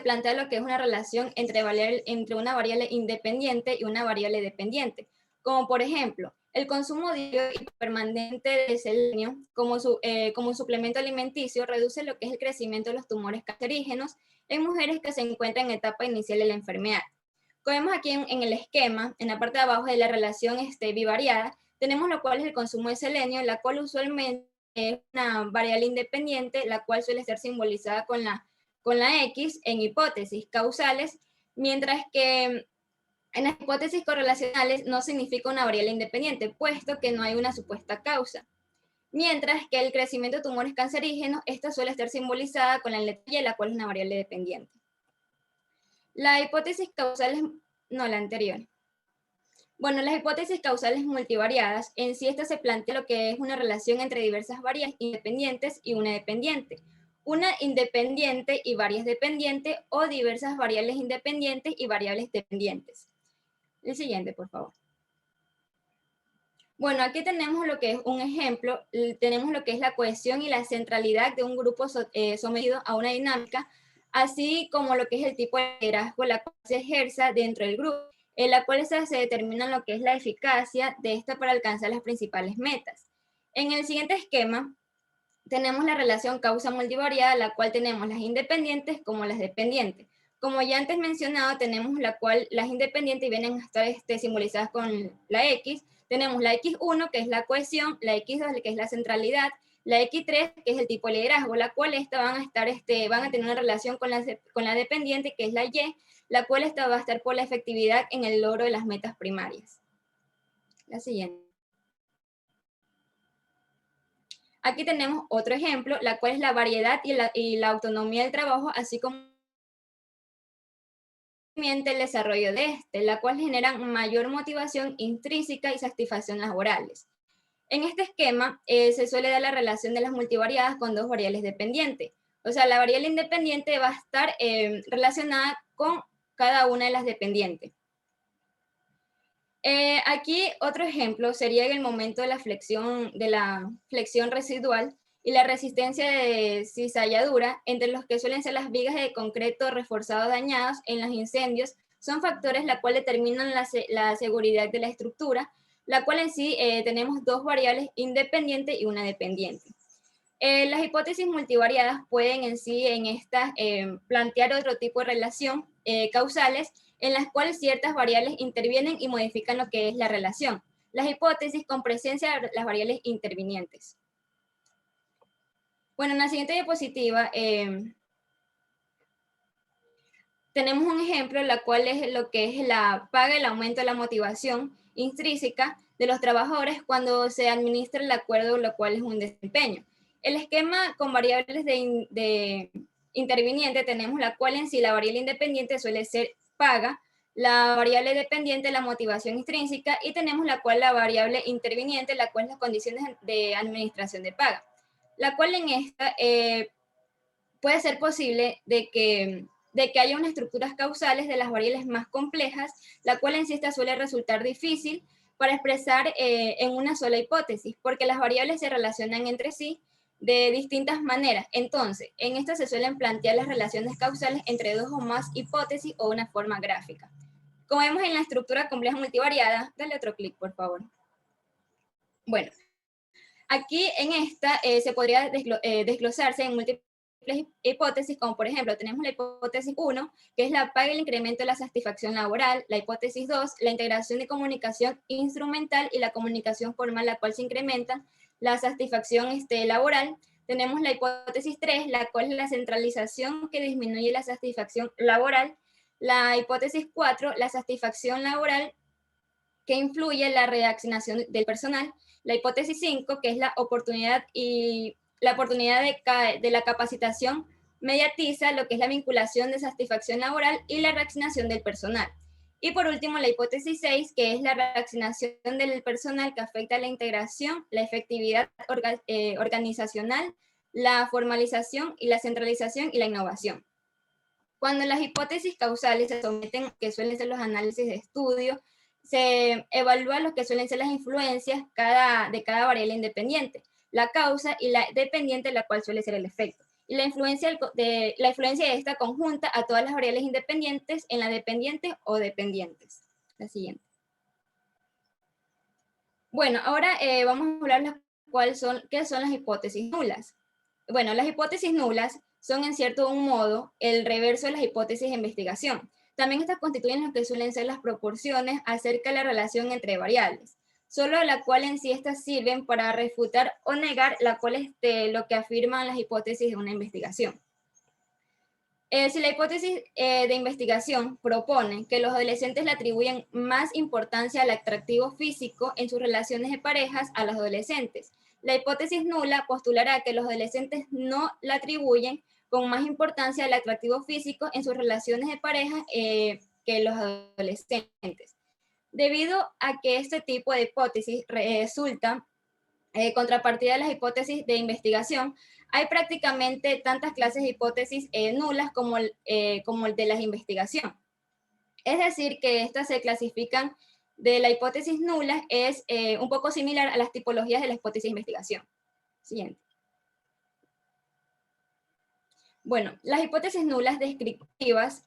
plantea lo que es una relación entre una variable independiente y una variable dependiente, como por ejemplo, el consumo diario y permanente de selenio como un suplemento alimenticio reduce lo que es el crecimiento de los tumores cancerígenos en mujeres que se encuentran en etapa inicial de la enfermedad. Como vemos aquí en el esquema, en la parte de abajo de la relación bivariada, tenemos lo cual es el consumo de selenio, la cual usualmente es una variable independiente, la cual suele ser simbolizada con la X en hipótesis causales, mientras que en las hipótesis correlacionales no significa una variable independiente, puesto que no hay una supuesta causa. Mientras que el crecimiento de tumores cancerígenos, esta suele estar simbolizada con la letra Y, la cual es una variable dependiente. La hipótesis causales, no, la anterior. Bueno, las hipótesis causales multivariadas, en sí esta se plantea lo que es una relación entre diversas variables independientes y una dependiente. Una independiente y varias dependientes o diversas variables independientes y variables dependientes. El siguiente, por favor. Bueno, aquí tenemos lo que es un ejemplo, tenemos lo que es la cohesión y la centralidad de un grupo sometido a una dinámica, así como lo que es el tipo de liderazgo la cual se ejerza dentro del grupo. en la cual se determina lo que es la eficacia de esta para alcanzar las principales metas. En el siguiente esquema, tenemos la relación causa multivariada, la cual tenemos las independientes como las dependientes. Como ya antes mencionado, tenemos la cual las independientes vienen a estar simbolizadas con la X. Tenemos la X1, que es la cohesión, la X2, que es la centralidad, la X3, que es el tipo de liderazgo, la cual van a tener una relación con la dependiente, que es la Y, la cual va a estar por la efectividad en el logro de las metas primarias. La siguiente. Aquí tenemos otro ejemplo, la cual es la variedad y la autonomía del trabajo, así como el desarrollo de la cual generan mayor motivación intrínseca y satisfacción laborales. En este esquema se suele dar la relación de las multivariadas con dos variables dependientes. O sea, la variable independiente va a estar relacionada con cada una de las dependientes. Aquí otro ejemplo sería en el momento de la flexión residual y la resistencia de cizalladura, entre los que suelen ser las vigas de concreto reforzado dañados en los incendios, son factores la cual determinan la seguridad de la estructura, la cual en sí tenemos dos variables independientes y una dependiente. Las hipótesis multivariadas pueden en sí en estas plantear otro tipo de relación causales en las cuales ciertas variables intervienen y modifican lo que es la relación. Las hipótesis con presencia de las variables intervinientes. Bueno, en la siguiente diapositiva tenemos un ejemplo, la cual es lo que es la paga, el aumento de la motivación intrínseca de los trabajadores cuando se administra el acuerdo, lo cual es un desempeño. El esquema con variables de interviniente tenemos la cual en sí la variable independiente suele ser paga, la variable dependiente la motivación intrínseca y tenemos la cual la variable interviniente, la cual las condiciones de administración de paga, la cual en esta puede ser posible de que haya unas estructuras causales de las variables más complejas, la cual en sí esta suele resultar difícil para expresar en una sola hipótesis, porque las variables se relacionan entre sí de distintas maneras. Entonces, en esta se suelen plantear las relaciones causales entre dos o más hipótesis o una forma gráfica. Como vemos en la estructura compleja multivariada, dale otro clic, por favor. Bueno, aquí en esta se podría desglosarse en múltiples hipótesis, como por ejemplo, tenemos la hipótesis 1, que es la paga y el incremento de la satisfacción laboral, la hipótesis 2, la integración de comunicación instrumental y la comunicación formal, la cual se incrementa la satisfacción laboral. Tenemos la hipótesis 3, la cual es la centralización que disminuye la satisfacción laboral, la hipótesis 4, la satisfacción laboral que influye en la reasignación del personal, la hipótesis 5, que es la oportunidad de la capacitación mediatiza lo que es la vinculación de satisfacción laboral y la reasignación del personal. Y por último, la hipótesis 6, que es la reasignación del personal que afecta a la integración, la efectividad organizacional, la formalización y la centralización y la innovación. Cuando las hipótesis causales se someten, que suelen ser los análisis de estudio, se evalúa lo que suelen ser las influencias de cada variable independiente, la causa y la dependiente, la cual suele ser el efecto. Y la influencia de esta conjunta a todas las variables independientes en la dependiente o dependientes. La siguiente. Bueno, ahora vamos a hablar qué son las hipótesis nulas. Bueno, las hipótesis nulas son en cierto modo el reverso de las hipótesis de investigación. También estas constituyen lo que suelen ser las proporciones acerca de la relación entre variables, solo la cual en sí estas sirven para refutar o negar la cual lo que afirman las hipótesis de una investigación. Si la hipótesis de investigación propone que los adolescentes le atribuyen más importancia al atractivo físico en sus relaciones de parejas a los adolescentes, la hipótesis nula postulará que los adolescentes no le atribuyen con más importancia al atractivo físico en sus relaciones de pareja que los adolescentes. Debido a que este tipo de hipótesis resulta contrapartida de las hipótesis de investigación, hay prácticamente tantas clases de hipótesis nulas como el de la investigación. Es decir, que estas se clasifican de la hipótesis nula, es un poco similar a las tipologías de la hipótesis de investigación. Siguiente. Bueno, las hipótesis nulas descriptivas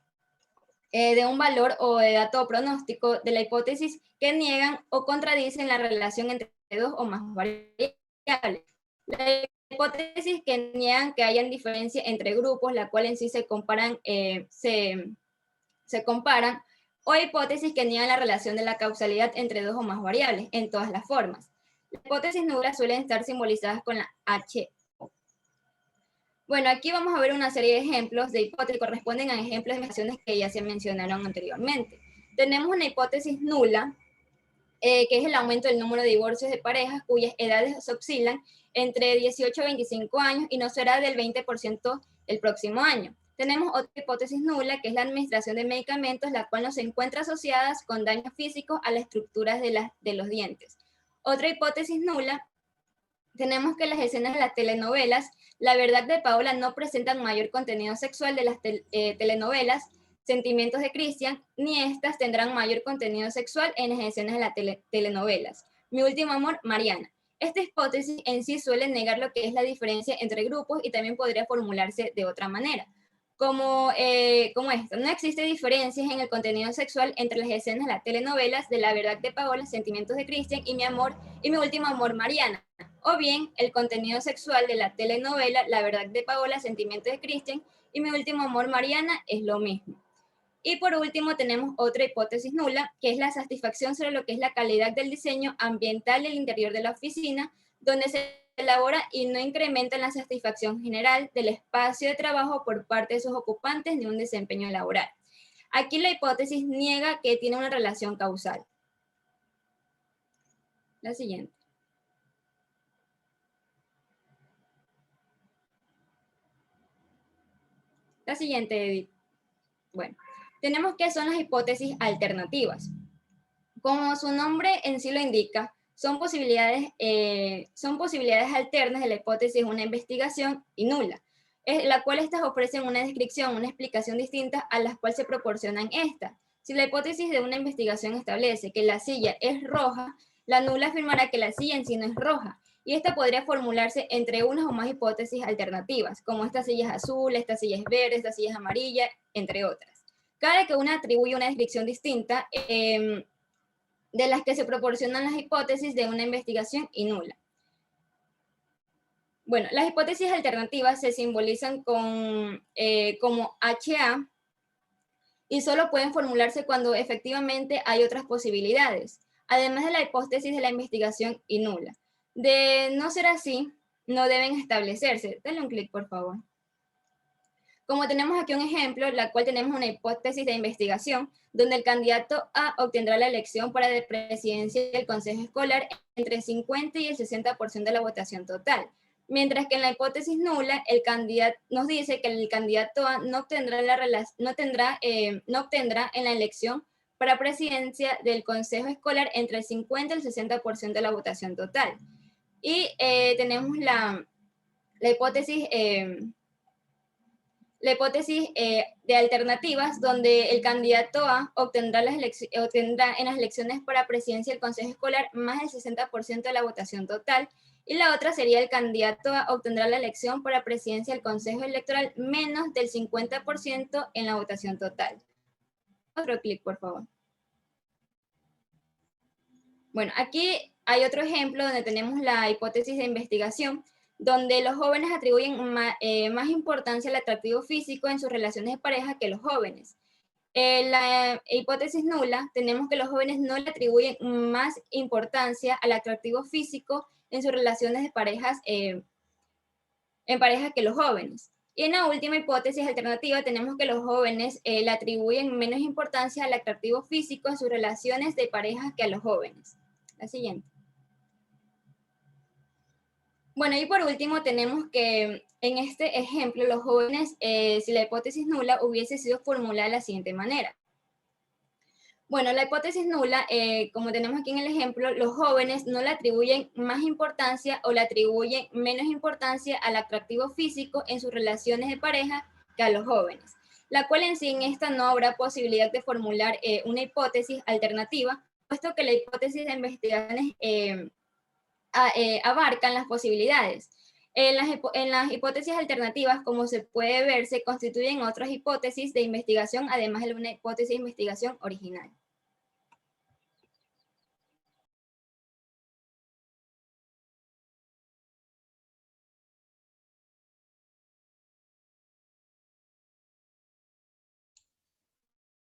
de un valor o de dato pronóstico de la hipótesis que niegan o contradicen la relación entre dos o más variables. La hipótesis que niegan que hayan diferencia entre grupos, la cual en sí se comparan, se comparan, o hipótesis que niegan la relación de la causalidad entre dos o más variables, en todas las formas. Las hipótesis nulas suelen estar simbolizadas con la H. Bueno, aquí vamos a ver una serie de ejemplos de hipótesis que corresponden a ejemplos de investigaciones que ya se mencionaron anteriormente. Tenemos una hipótesis nula, que es el aumento del número de divorcios de parejas cuyas edades oscilan entre 18 y 25 años y no será del 20% el próximo año. Tenemos otra hipótesis nula, que es la administración de medicamentos, la cual no se encuentra asociada con daños físicos a las estructuras de los dientes. Otra hipótesis nula, tenemos que las escenas de las telenovelas, La verdad de Paola, no presentan mayor contenido sexual de las telenovelas Sentimientos de Cristian, ni estas tendrán mayor contenido sexual en las escenas de las telenovelas Mi último amor, Mariana. Esta hipótesis en sí suele negar lo que es la diferencia entre grupos y también podría formularse de otra manera. Como esto, no existe diferencias en el contenido sexual entre las escenas de las telenovelas de La verdad de Paola, Sentimientos de Cristian y Mi último amor, Mariana. O bien, el contenido sexual de la telenovela La verdad de Paola, Sentimientos de Cristian y Mi último amor, Mariana es lo mismo. Y por último tenemos otra hipótesis nula, que es la satisfacción sobre lo que es la calidad del diseño ambiental del interior de la oficina, donde se elabora y no incrementa la satisfacción general del espacio de trabajo por parte de sus ocupantes ni un desempeño laboral. Aquí la hipótesis niega que tiene una relación causal. La siguiente. La siguiente, Edith. Bueno, tenemos que son las hipótesis alternativas. Como su nombre en sí lo indica, son posibilidades alternas de la hipótesis de una investigación y nula, la cual estas ofrecen una descripción, una explicación distinta a las cuales se proporcionan estas. Si la hipótesis de una investigación establece que la silla es roja, la nula afirmará que la silla en sí no es roja, y esta podría formularse entre unas o más hipótesis alternativas, como esta silla es azul, esta silla es verde, esta silla es amarilla, entre otras. Cada que una atribuye una descripción distinta, de las que se proporcionan las hipótesis de una investigación y nula. Bueno, las hipótesis alternativas se simbolizan como HA y solo pueden formularse cuando efectivamente hay otras posibilidades, además de la hipótesis de la investigación y nula. De no ser así, no deben establecerse. Dale un clic, por favor. Como tenemos aquí un ejemplo, la cual tenemos una hipótesis de investigación, donde el candidato A obtendrá la elección para la presidencia del consejo escolar entre el 50 y el 60% de la votación total. Mientras que en la hipótesis nula, el candidato nos dice que el candidato A no obtendrá en la elección para presidencia del consejo escolar entre el 50 y el 60% de la votación total. Y tenemos la hipótesis de alternativas, donde el candidato A obtendrá en las elecciones para presidencia del consejo escolar más del 60% de la votación total, y la otra sería el candidato A obtendrá la elección para presidencia del consejo electoral menos del 50% en la votación total. Otro clic, por favor. Bueno, aquí hay otro ejemplo donde tenemos la hipótesis de investigación, donde los jóvenes atribuyen más importancia al atractivo físico en sus relaciones de pareja que los jóvenes. La hipótesis nula, tenemos que los jóvenes no le atribuyen más importancia al atractivo físico en sus relaciones de parejas, que los jóvenes. Y en la última hipótesis alternativa tenemos que los jóvenes le atribuyen menos importancia al atractivo físico en sus relaciones de pareja que a los jóvenes. La siguiente. Bueno, y por último tenemos que en este ejemplo los jóvenes, si la hipótesis nula hubiese sido formulada de la siguiente manera. Bueno, la hipótesis nula, como tenemos aquí en el ejemplo, los jóvenes no le atribuyen más importancia o le atribuyen menos importancia al atractivo físico en sus relaciones de pareja que a los jóvenes, la cual en sí en esta no habrá posibilidad de formular una hipótesis alternativa, puesto que la hipótesis de investigaciones abarcan las posibilidades. En las hipótesis alternativas, como se puede ver, se constituyen otras hipótesis de investigación, además de una hipótesis de investigación original.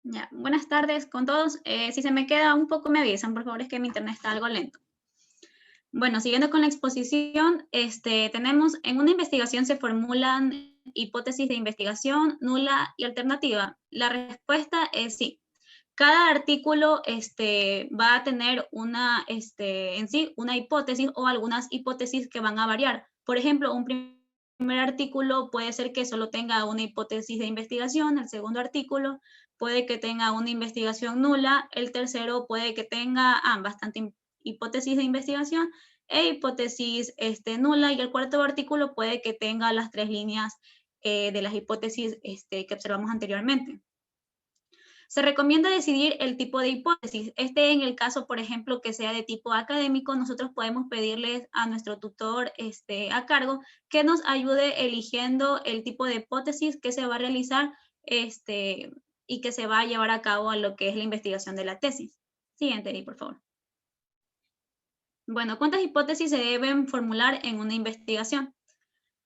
Ya, buenas tardes con todos. Si se me queda un poco me avisan, por favor, es que mi internet está algo lento. Bueno, siguiendo con la exposición, tenemos en una investigación se formulan hipótesis de investigación nula y alternativa. La respuesta es sí. Cada artículo va a tener una, en sí una hipótesis o algunas hipótesis que van a variar. Por ejemplo, un primer artículo puede ser que solo tenga una hipótesis de investigación, el segundo artículo puede que tenga una investigación nula, el tercero puede que tenga ambas, tanto hipótesis de investigación e hipótesis nula, y el cuarto artículo puede que tenga las 3 líneas de las hipótesis que observamos anteriormente. Se recomienda decidir el tipo de hipótesis. En el caso, por ejemplo, que sea de tipo académico, nosotros podemos pedirles a nuestro tutor a cargo que nos ayude eligiendo el tipo de hipótesis que se va a realizar y que se va a llevar a cabo a lo que es la investigación de la tesis. Siguiente, Eri, por favor. Bueno, ¿cuántas hipótesis se deben formular en una investigación?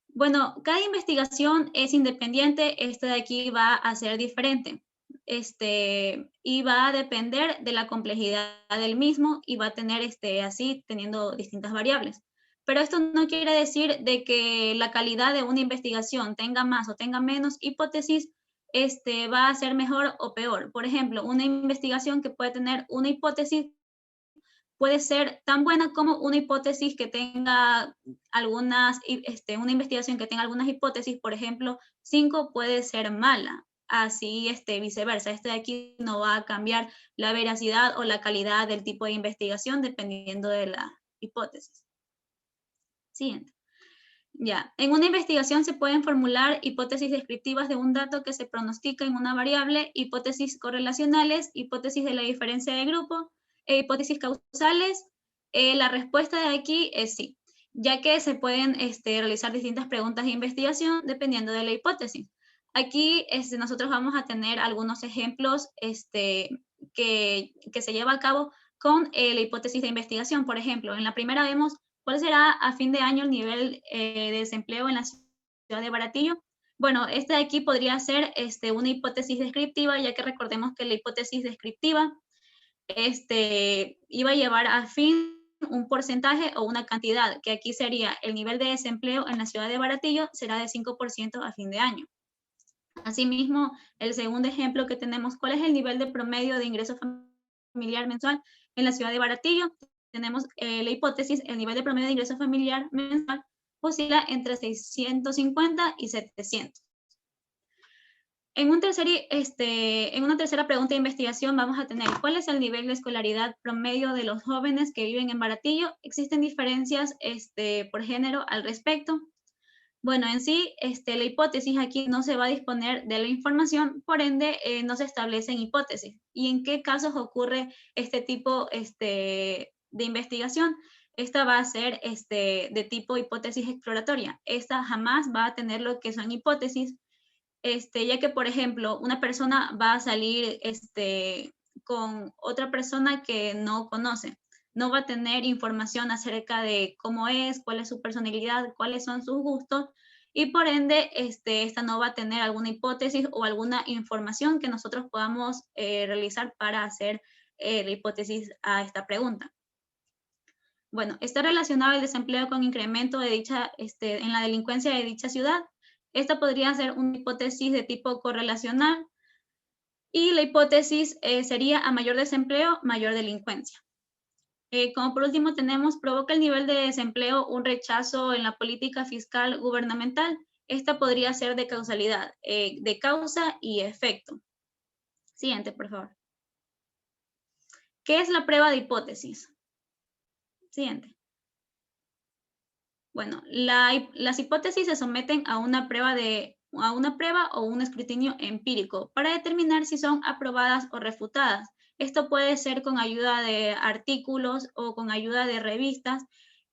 Bueno, cada investigación es independiente, de aquí va a ser diferente. Y va a depender de la complejidad del mismo y va a tener así teniendo distintas variables. Pero esto no quiere decir de que la calidad de una investigación tenga más o tenga menos hipótesis, va a ser mejor o peor. Por ejemplo, una investigación que puede tener una hipótesis puede ser tan buena como una hipótesis que tenga algunas, una investigación que tenga algunas hipótesis, por ejemplo, 5 puede ser mala. Así viceversa. De aquí no va a cambiar la veracidad o la calidad del tipo de investigación dependiendo de la hipótesis. Siguiente. Ya, en una investigación se pueden formular hipótesis descriptivas de un dato que se pronostica en una variable, hipótesis correlacionales, hipótesis de la diferencia de grupo, hipótesis causales. La respuesta de aquí es sí, ya que se pueden realizar distintas preguntas de investigación dependiendo de la hipótesis. Aquí nosotros vamos a tener algunos ejemplos que se lleva a cabo con la hipótesis de investigación. Por ejemplo, en la primera vemos cuál será a fin de año el nivel de desempleo en la ciudad de Baratillo. Bueno, de aquí podría ser una hipótesis descriptiva, ya que recordemos que la hipótesis descriptiva iba a llevar a fin un porcentaje o una cantidad, que aquí sería el nivel de desempleo en la ciudad de Baratillo será de 5% a fin de año. Asimismo, el segundo ejemplo que tenemos, ¿cuál es el nivel de promedio de ingreso familiar mensual en la ciudad de Baratillo? Tenemos la hipótesis, el nivel de promedio de ingreso familiar mensual oscila entre 650 y 700. En una tercera pregunta de investigación vamos a tener, ¿cuál es el nivel de escolaridad promedio de los jóvenes que viven en Baratillo? ¿Existen diferencias por género al respecto? Bueno, en sí, la hipótesis aquí no se va a disponer de la información, por ende, no se establecen hipótesis. ¿Y en qué casos ocurre este tipo de investigación? Esta va a ser de tipo hipótesis exploratoria. Esta jamás va a tener lo que son hipótesis, ya que, por ejemplo, una persona va a salir con otra persona que no conoce. No va a tener información acerca de cómo es, cuál es su personalidad, cuáles son sus gustos, y por ende, esta no va a tener alguna hipótesis o alguna información que nosotros podamos realizar para hacer la hipótesis a esta pregunta. Bueno, está relacionado el desempleo con incremento de en la delincuencia de dicha ciudad. Esta podría ser una hipótesis de tipo correlacional, y la hipótesis sería a mayor desempleo, mayor delincuencia. Como por último tenemos, provoca el nivel de desempleo un rechazo en la política fiscal gubernamental. Esta podría ser de causalidad, de causa y efecto. Siguiente, por favor. ¿Qué es la prueba de hipótesis? Siguiente. Bueno, las hipótesis se someten a una prueba o un escrutinio empírico para determinar si son aprobadas o refutadas. Esto puede ser con ayuda de artículos o con ayuda de revistas,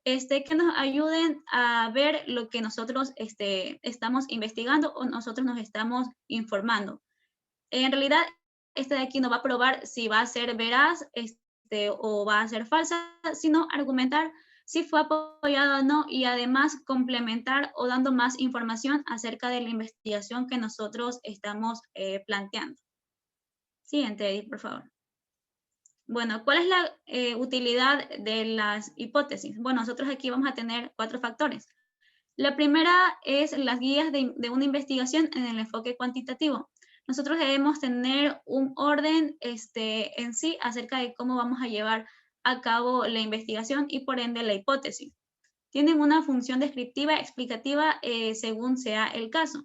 que nos ayuden a ver lo que nosotros estamos investigando o nosotros nos estamos informando. En realidad, de aquí no va a probar si va a ser veraz o va a ser falsa, sino argumentar si fue apoyado o no, y además complementar o dando más información acerca de la investigación que nosotros estamos planteando. Siguiente, Edith, por favor. Bueno, ¿cuál es la utilidad de las hipótesis? Bueno, nosotros aquí vamos a tener 4 factores. La primera es las guías de una investigación en el enfoque cuantitativo. Nosotros debemos tener un orden en sí acerca de cómo vamos a llevar a cabo la investigación y por ende la hipótesis. Tienen una función descriptiva, explicativa, según sea el caso.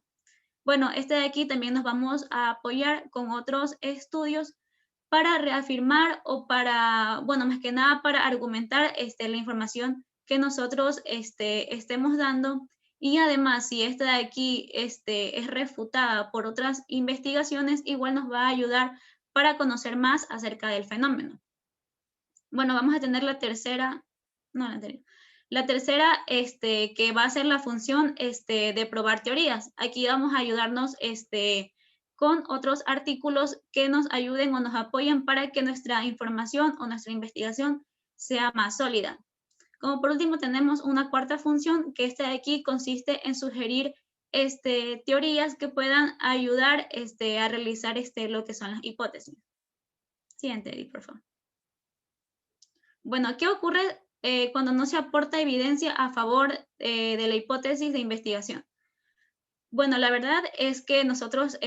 Bueno, de aquí también nos vamos a apoyar con otros estudios para reafirmar o para, bueno, más que nada para argumentar la información que nosotros estemos dando. Y además, si esta de aquí es refutada por otras investigaciones, igual nos va a ayudar para conocer más acerca del fenómeno. Bueno, vamos a tener la tercera, no, la anterior. La tercera, que va a ser la función de probar teorías. Aquí vamos a ayudarnos con otros artículos que nos ayuden o nos apoyen para que nuestra información o nuestra investigación sea más sólida. Como por último tenemos una cuarta función, que de aquí consiste en sugerir teorías que puedan ayudar a realizar lo que son las hipótesis. Siguiente, Edith, por favor. Bueno, ¿qué ocurre cuando no se aporta evidencia a favor de la hipótesis de investigación? Bueno, la verdad es que nosotros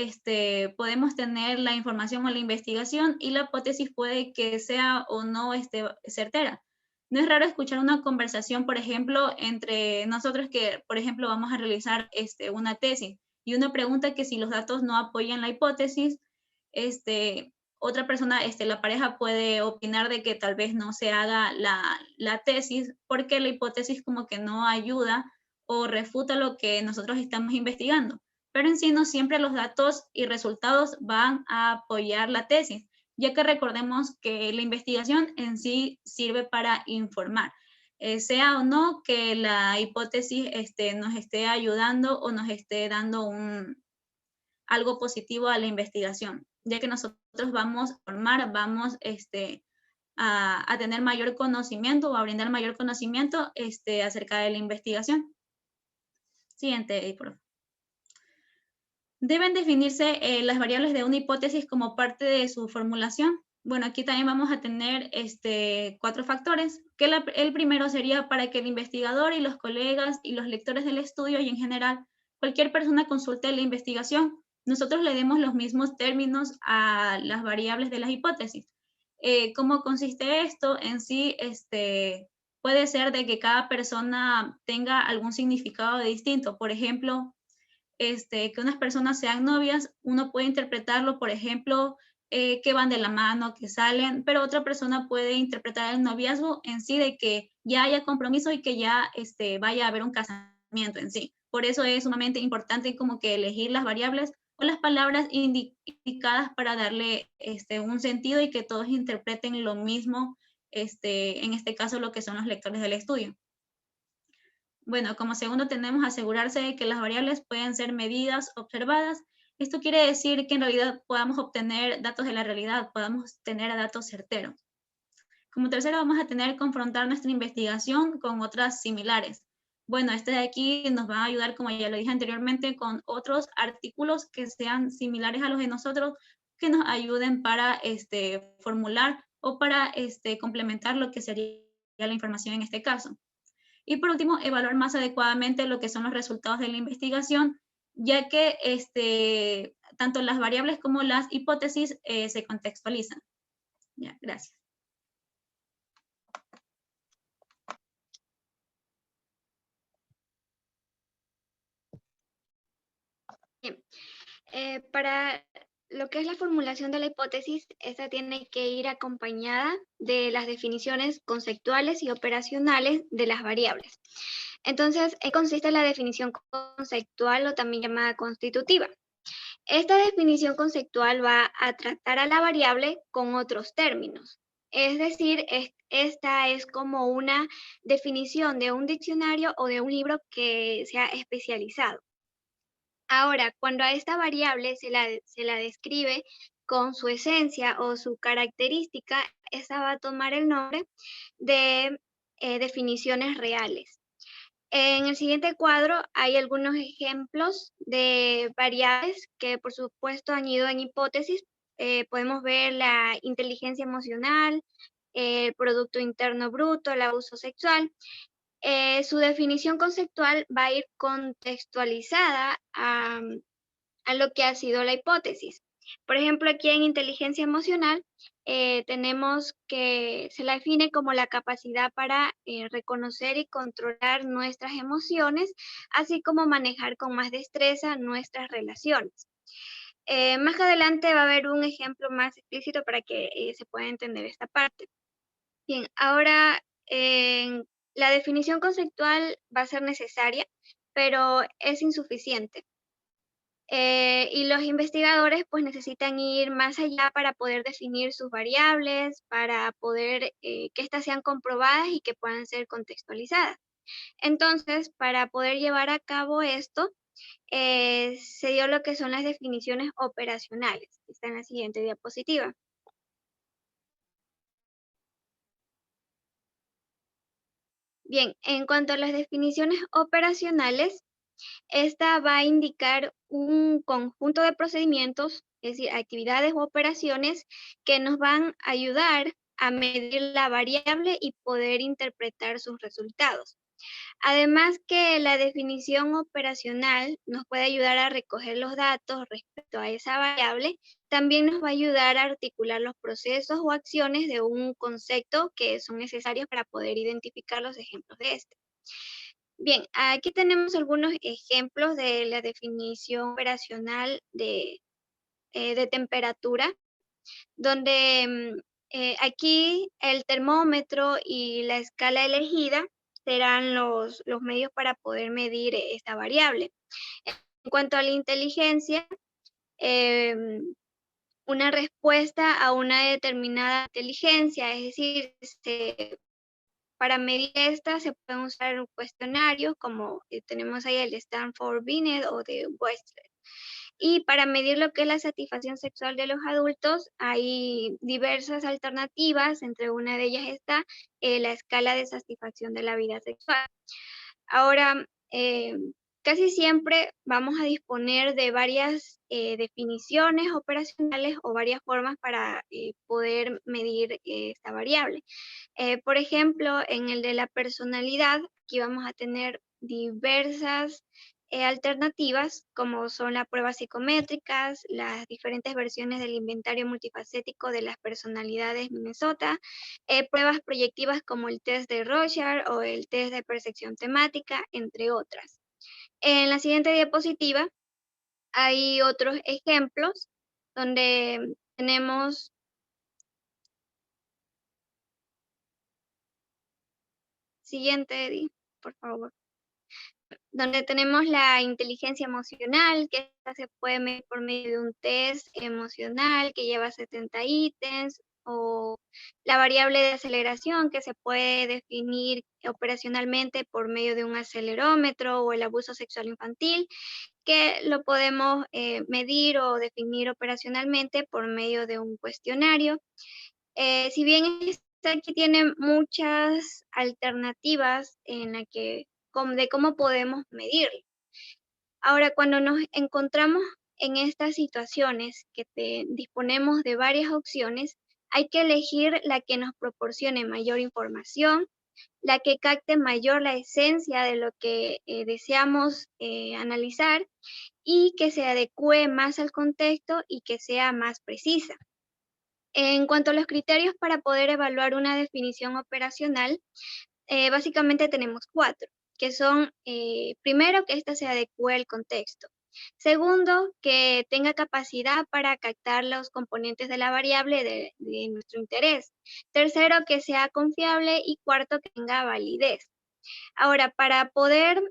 podemos tener la información o la investigación y la hipótesis puede que sea o no certera. No es raro escuchar una conversación, por ejemplo, entre nosotros que, por ejemplo, vamos a realizar una tesis y uno pregunta que si los datos no apoyan la hipótesis, otra persona, la pareja puede opinar de que tal vez no se haga la tesis porque la hipótesis como que no ayuda o refuta lo que nosotros estamos investigando. Pero en sí no siempre los datos y resultados van a apoyar la tesis, ya que recordemos que la investigación en sí sirve para informar. Sea o no que la hipótesis nos esté ayudando o nos esté dando algo positivo a la investigación, ya que nosotros vamos a formar, vamos a tener mayor conocimiento o a brindar mayor conocimiento acerca de la investigación. Siguiente, por favor. Deben definirse las variables de una hipótesis como parte de su formulación. Bueno, aquí también vamos a tener 4 factores, que el primero sería para que el investigador y los colegas y los lectores del estudio y en general cualquier persona consulte la investigación, nosotros le demos los mismos términos a las variables de las hipótesis. ¿Cómo consiste esto? En sí, puede ser de que cada persona tenga algún significado distinto. Por ejemplo, que unas personas sean novias, uno puede interpretarlo, por ejemplo, que van de la mano, que salen, pero otra persona puede interpretar el noviazgo en sí de que ya haya compromiso y que ya vaya a haber un casamiento en sí. Por eso es sumamente importante como que elegir las variables o las palabras indicadas para darle un sentido y que todos interpreten lo mismo, en este caso lo que son los lectores del estudio. Bueno, como segundo tenemos asegurarse de que las variables pueden ser medidas, observadas. Esto quiere decir que en realidad podamos obtener datos de la realidad, podamos tener datos certeros. Como tercero vamos a tener confrontar nuestra investigación con otras similares. Bueno, de aquí nos va a ayudar, como ya lo dije anteriormente, con otros artículos que sean similares a los de nosotros, que nos ayuden para formular o para complementar lo que sería la información en este caso. Y por último, evaluar más adecuadamente lo que son los resultados de la investigación, ya que tanto las variables como las hipótesis se contextualizan. Ya, gracias. Bien. Para lo que es la formulación de la hipótesis, esta tiene que ir acompañada de las definiciones conceptuales y operacionales de las variables. Entonces, consiste la definición conceptual o también llamada constitutiva. Esta definición conceptual va a tratar a la variable con otros términos. Es decir, esta es como una definición de un diccionario o de un libro que sea especializado. Ahora, cuando a esta variable se la describe con su esencia o su característica, esa va a tomar el nombre de definiciones reales. En el siguiente cuadro hay algunos ejemplos de variables que por supuesto han ido en hipótesis. Podemos ver la inteligencia emocional, el Producto Interno Bruto, el abuso sexual. Su definición conceptual va a ir contextualizada a lo que ha sido la hipótesis. Por ejemplo, aquí en inteligencia emocional tenemos que se la define como la capacidad para reconocer y controlar nuestras emociones, así como manejar con más destreza nuestras relaciones. Más adelante va a haber un ejemplo más explícito para que se pueda entender esta parte. Bien, ahora la definición conceptual va a ser necesaria, pero es insuficiente. Y los investigadores pues necesitan ir más allá para poder definir sus variables, para poder que éstas sean comprobadas y que puedan ser contextualizadas. Entonces, para poder llevar a cabo esto, se dio lo que son las definiciones operacionales, que está en la siguiente diapositiva. Bien, en cuanto a las definiciones operacionales, esta va a indicar un conjunto de procedimientos, es decir, actividades u operaciones que nos van a ayudar a medir la variable y poder interpretar sus resultados. Además que la definición operacional nos puede ayudar a recoger los datos respecto a esa variable, también nos va a ayudar a articular los procesos o acciones de un concepto que son necesarios para poder identificar los ejemplos de este. Bien, aquí tenemos algunos ejemplos de la definición operacional de temperatura, donde aquí el termómetro y la escala elegida serán los medios para poder medir esta variable. En cuanto a la inteligencia, una respuesta a una determinada inteligencia, es decir, para medir esta se pueden usar cuestionarios como tenemos ahí el Stanford Binet o de Wechsler. Y para medir lo que es la satisfacción sexual de los adultos hay diversas alternativas, entre una de ellas está la escala de satisfacción de la vida sexual. Ahora, casi siempre vamos a disponer de varias definiciones operacionales o varias formas para poder medir esta variable. Por ejemplo, en el de la personalidad, aquí vamos a tener diversas alternativas, como son las pruebas psicométricas, las diferentes versiones del inventario multifacético de las personalidades Minnesota, pruebas proyectivas como el test de Rorschach o el test de percepción temática, entre otras. En la siguiente diapositiva hay otros ejemplos donde tenemos siguiente, Eddie, por favor. Donde tenemos la inteligencia emocional, que esta se puede medir por medio de un test emocional que lleva 70 ítems, o la variable de aceleración, que se puede definir operacionalmente por medio de un acelerómetro, o el abuso sexual infantil, que lo podemos medir o definir operacionalmente por medio de un cuestionario. Si bien aquí tiene muchas alternativas en la que de cómo podemos medirlo. Ahora, cuando nos encontramos en estas situaciones que disponemos de varias opciones, hay que elegir la que nos proporcione mayor información, la que capte mayor la esencia de lo que deseamos analizar y que se adecue más al contexto y que sea más precisa. En cuanto a los criterios para poder evaluar una definición operacional, básicamente tenemos 4, que son, primero, que ésta se adecue al contexto. Segundo, que tenga capacidad para captar los componentes de la variable de nuestro interés. Tercero, que sea confiable. Y cuarto, que tenga validez. Ahora, para poder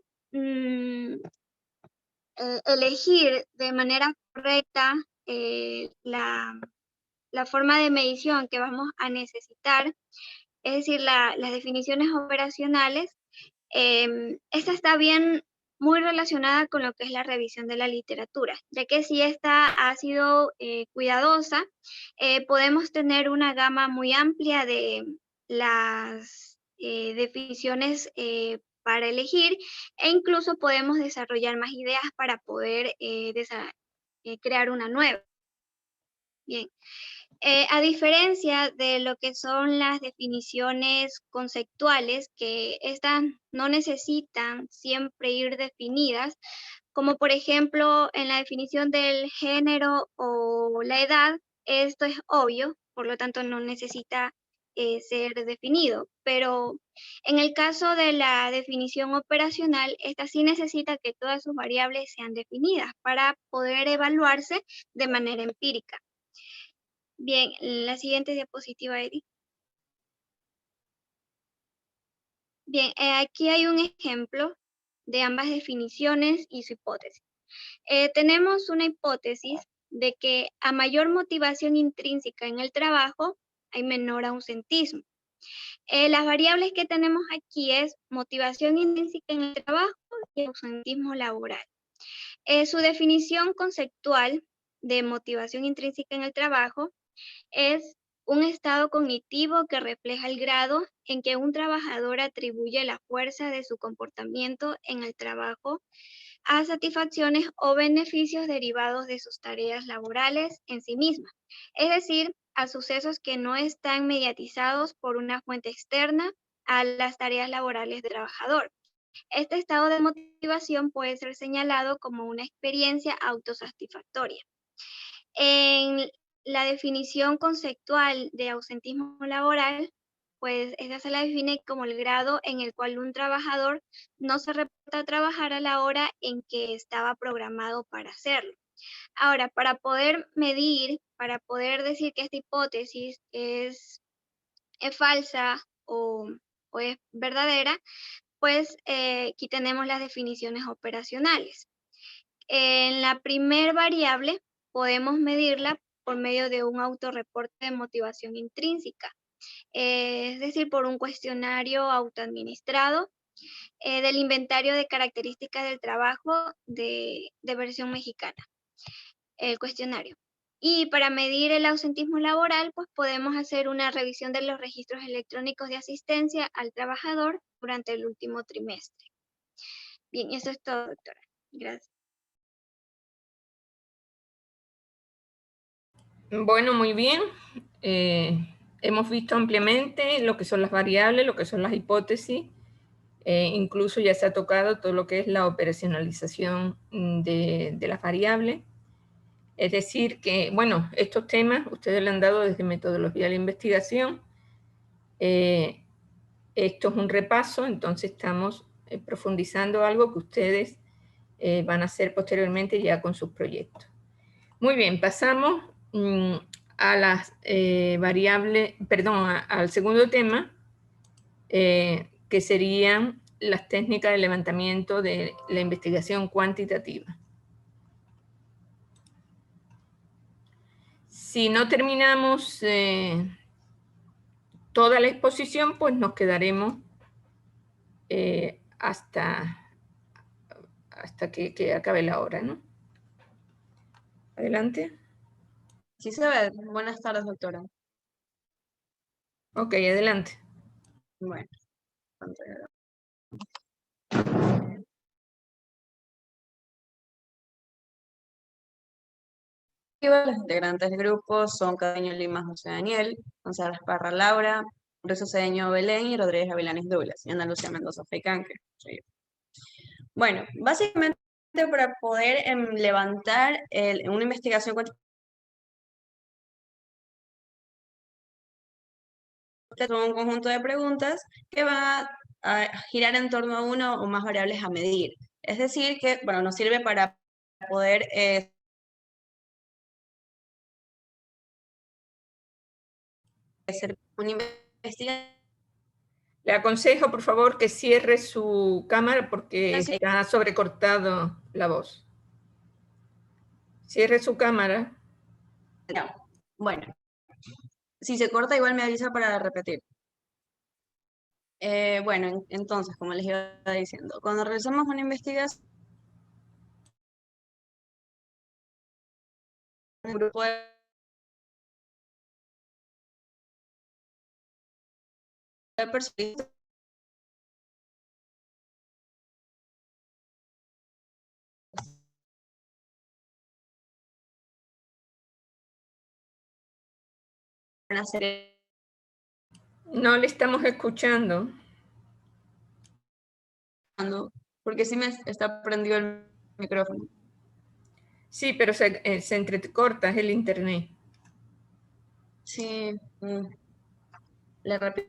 elegir de manera correcta la forma de medición que vamos a necesitar, es decir, las definiciones operacionales, esta está bien muy relacionada con lo que es la revisión de la literatura, ya que si esta ha sido cuidadosa, podemos tener una gama muy amplia de las definiciones para elegir, e incluso podemos desarrollar más ideas para poder crear una nueva. Bien. A diferencia de lo que son las definiciones conceptuales, que estas no necesitan siempre ir definidas, como por ejemplo en la definición del género o la edad, esto es obvio, por lo tanto no necesita ser definido, pero en el caso de la definición operacional, esta sí necesita que todas sus variables sean definidas para poder evaluarse de manera empírica. Bien, la siguiente diapositiva, Edith. Bien, aquí hay un ejemplo de ambas definiciones y su hipótesis. Tenemos una hipótesis de que a mayor motivación intrínseca en el trabajo, hay menor ausentismo. Las variables que tenemos aquí es motivación intrínseca en el trabajo y ausentismo laboral. Su definición conceptual de motivación intrínseca en el trabajo es un estado cognitivo que refleja el grado en que un trabajador atribuye la fuerza de su comportamiento en el trabajo a satisfacciones o beneficios derivados de sus tareas laborales en sí mismas, es decir, a sucesos que no están mediatizados por una fuente externa a las tareas laborales del trabajador. Este estado de motivación puede ser señalado como una experiencia autosatisfactoria. En la definición conceptual de ausentismo laboral, pues esta se la define como el grado en el cual un trabajador no se reporta a trabajar a la hora en que estaba programado para hacerlo. Ahora, para poder medir, para poder decir que esta hipótesis es falsa o es verdadera, pues aquí tenemos las definiciones operacionales. En la primer variable podemos medirla por medio de un autorreporte de motivación intrínseca, es decir, por un cuestionario autoadministrado del inventario de características del trabajo de versión mexicana, el cuestionario. Y para medir el ausentismo laboral, pues podemos hacer una revisión de los registros electrónicos de asistencia al trabajador durante el último trimestre. Bien, eso es todo, doctora. Gracias. Bueno, muy bien. Hemos visto ampliamente lo que son las variables, lo que son las hipótesis. Incluso ya se ha tocado todo lo que es la operacionalización de las variables. Es decir que, bueno, estos temas ustedes le han dado desde metodología de la investigación. Esto es un repaso, entonces estamos profundizando algo que ustedes van a hacer posteriormente ya con sus proyectos. Muy bien, pasamos a las variables, perdón, al segundo tema, que serían las técnicas de levantamiento de la investigación cuantitativa. Si no terminamos toda la exposición, pues nos quedaremos hasta que acabe la hora, ¿no? Adelante. Sí se ve. Buenas tardes, doctora. Ok, adelante. Bueno, pantalla. Los integrantes del grupo son Cadeño Limas José Daniel, González Parra Laura, Rizzo Cedeño Belén y Rodríguez Avilanes Douglas, y Ana Lucía Mendoza Feicán, que soy yo. Bueno, básicamente para poder levantar una investigación cuantitativa, son un conjunto de preguntas que van a girar en torno a una o más variables a medir. Es decir, que bueno, nos sirve para poder hacer una investigación. Le aconsejo, por favor, que cierre su cámara porque Sí. está sobrecortado la voz. Cierre su cámara. No. Bueno, Si se corta, igual me avisa para repetir. Bueno, entonces, como les iba diciendo, cuando realizamos una investigación, un grupo de personas van a hacer No le estamos escuchando. porque sí me está prendido el micrófono. Sí, pero se entrecorta, es el internet. Sí, le repito.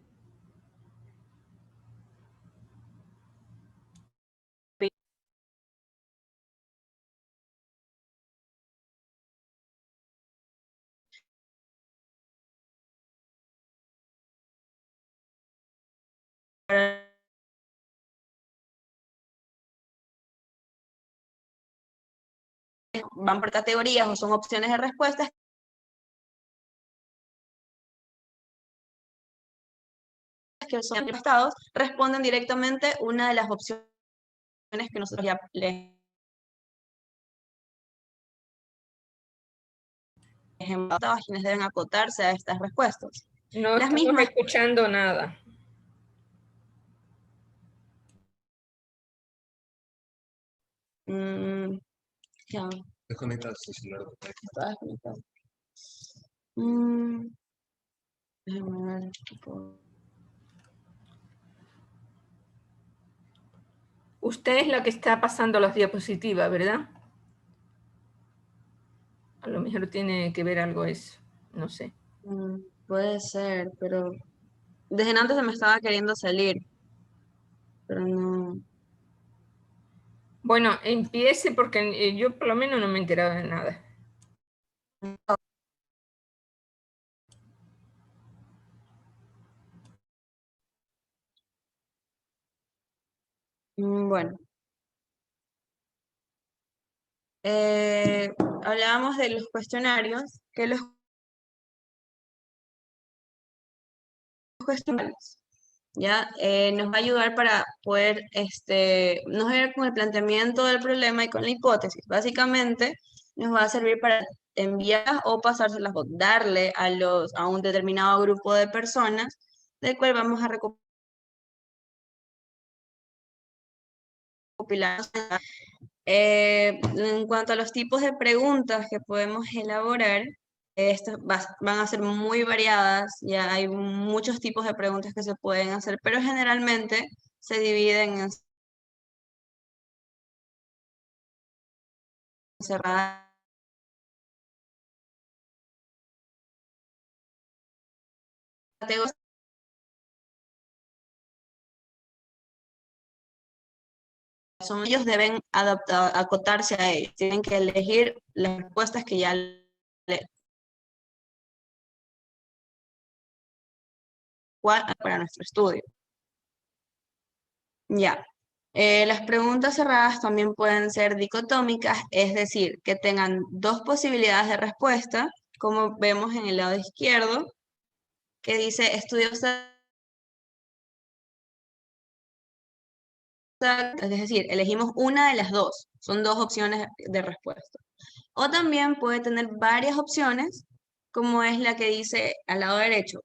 Van por categorías o son opciones de respuestas que son encuestados, responden directamente una de las opciones que nosotros ya les hemos dado, quienes deben acotarse a estas respuestas. No Las estamos mismas. escuchando nada. Ya. Desconecta su celular. Está desconectado. Déjame ver. Usted es la que está pasando las diapositivas, ¿verdad? A lo mejor tiene que ver algo eso, no sé. Puede ser, pero desde antes se me estaba queriendo salir, pero no. Bueno, empiece porque yo por lo menos no me he enterado de nada. Bueno. Hablábamos de los cuestionarios, que los cuestionarios ya nos va a ayudar para poder nos ver con el planteamiento del problema y con la hipótesis. Básicamente nos va a servir para enviar o pasárselas o darle a un determinado grupo de personas del cual vamos a recopilar. En cuanto a los tipos de preguntas que podemos elaborar, estas van a ser muy variadas, ya hay muchos tipos de preguntas que se pueden hacer, pero generalmente se dividen en cerradas. Ellos deben acotarse a ellos, tienen que elegir las respuestas que ya para nuestro estudio. Ya. Las preguntas cerradas también pueden ser dicotómicas, es decir, que tengan dos posibilidades de respuesta, como vemos en el lado izquierdo, que dice estudios, es decir, elegimos una de las dos, son dos opciones de respuesta. O también puede tener varias opciones, como es la que dice al lado derecho,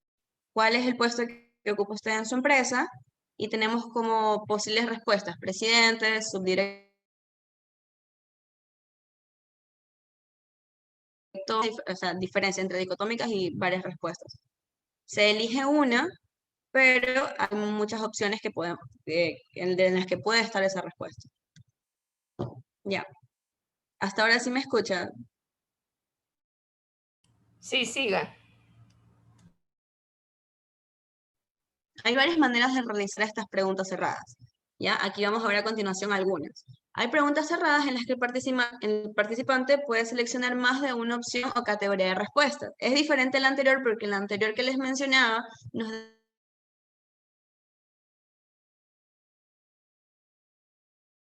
¿cuál es el puesto que ocupa usted en su empresa? Y tenemos como posibles respuestas, presidente, subdirector, o sea, diferencia entre dicotómicas y varias respuestas. Se elige una, pero hay muchas opciones que en las que puede estar esa respuesta. Ya. Hasta ahora sí me escuchan. Sí, siga. Hay varias maneras de realizar estas preguntas cerradas. ¿Ya? Aquí vamos a ver a continuación algunas. Hay preguntas cerradas en las que el participante puede seleccionar más de una opción o categoría de respuesta. Es diferente a la anterior porque en la anterior que les mencionaba nos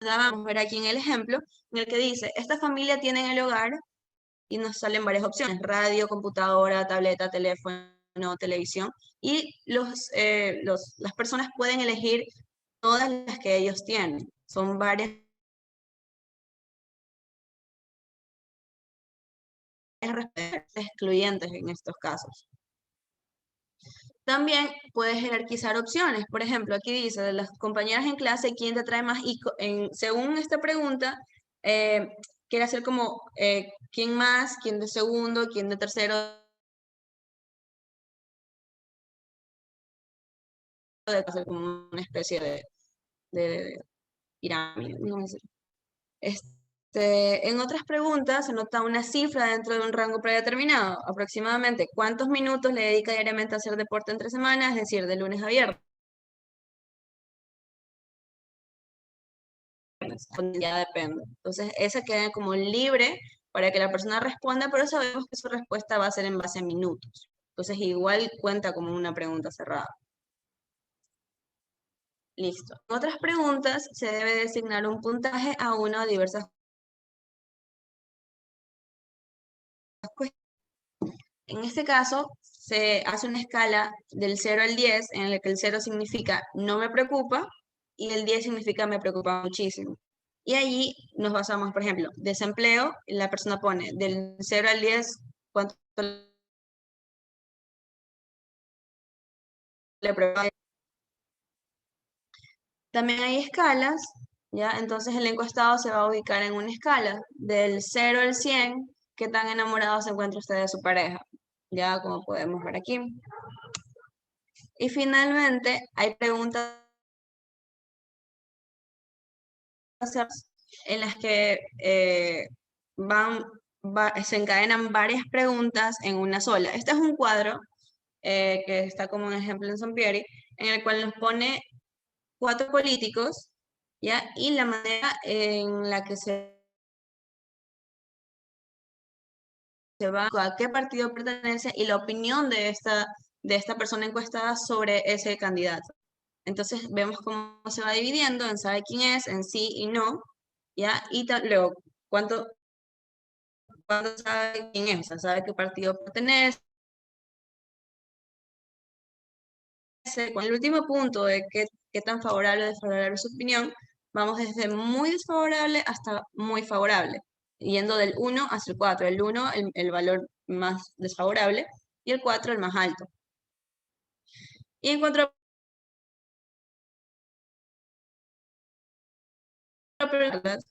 vamos a ver aquí en el ejemplo en el que dice, esta familia tiene en el hogar y nos salen varias opciones, radio, computadora, tableta, teléfono, no televisión, y las personas pueden elegir todas las que ellos tienen. Son varias excluyentes en estos casos. También puedes jerarquizar opciones. Por ejemplo, aquí dice, de las compañeras en clase, ¿quién te trae más? Y según esta pregunta, quiere hacer como, ¿quién más? ¿Quién de segundo? ¿Quién de tercero? De hacer como una especie de pirámide. No sé. En otras preguntas se nota una cifra dentro de un rango predeterminado, aproximadamente cuántos minutos le dedica diariamente a hacer deporte entre semanas, es decir, de lunes a viernes. Ya depende. Entonces, esa queda como libre para que la persona responda, pero sabemos que su respuesta va a ser en base a minutos. Entonces, igual cuenta como una pregunta cerrada. Listo. En otras preguntas, se debe designar un puntaje a una o diversas cuestiones. En este caso, se hace una escala del 0 al 10, en la que el 0 significa no me preocupa y el 10 significa me preocupa muchísimo. Y allí nos basamos, por ejemplo, desempleo, la persona pone del 0 al 10, ¿cuánto le preocupa? También hay escalas, ¿ya? Entonces el encuestado se va a ubicar en una escala del 0 al 100, ¿qué tan enamorado se encuentra usted de su pareja? Ya, como podemos ver aquí. Y finalmente, hay preguntas en las que se encadenan varias preguntas en una sola. Este es un cuadro que está como un ejemplo en Sampieri, en el cual nos pone 4 políticos, ¿ya? Y la manera en la que se va, a qué partido pertenece y la opinión de esta persona encuestada sobre ese candidato. Entonces vemos cómo se va dividiendo en sabe quién es, en sí y no, ¿ya? Y luego, ¿cuánto sabe quién es? O sea, sabe qué partido pertenece. Con el último punto de qué tan favorable o desfavorable es su opinión, vamos desde muy desfavorable hasta muy favorable, yendo del 1 hasta el 4. El 1, el valor más desfavorable, y el 4, el más alto. Y en cuanto a preguntas,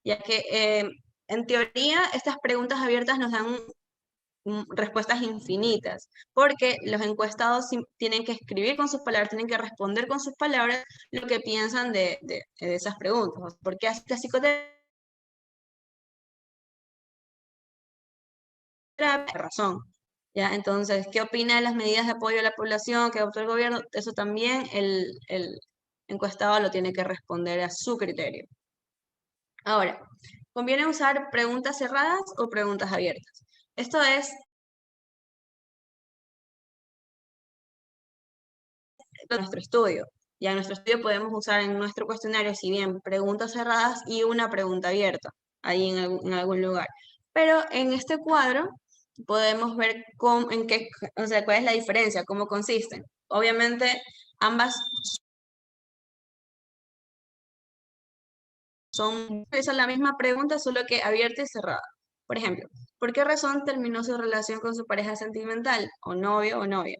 ya que en teoría estas preguntas abiertas nos dan respuestas infinitas, porque los encuestados tienen que escribir con sus palabras, tienen que responder con sus palabras lo que piensan de esas preguntas. Porque así la psicoterapia razón. ¿Ya? Entonces, ¿qué opina de las medidas de apoyo a la población que adoptó el gobierno? Eso también el encuestado lo tiene que responder a su criterio. Ahora, ¿conviene usar preguntas cerradas o preguntas abiertas? Esto es nuestro estudio. Ya en nuestro estudio podemos usar en nuestro cuestionario, si bien preguntas cerradas y una pregunta abierta, ahí en algún lugar. Pero en este cuadro podemos ver cuál es la diferencia, cómo consisten. Obviamente, ambas son la misma pregunta, solo que abierta y cerrada. Por ejemplo, ¿por qué razón terminó su relación con su pareja sentimental, o novio o novia?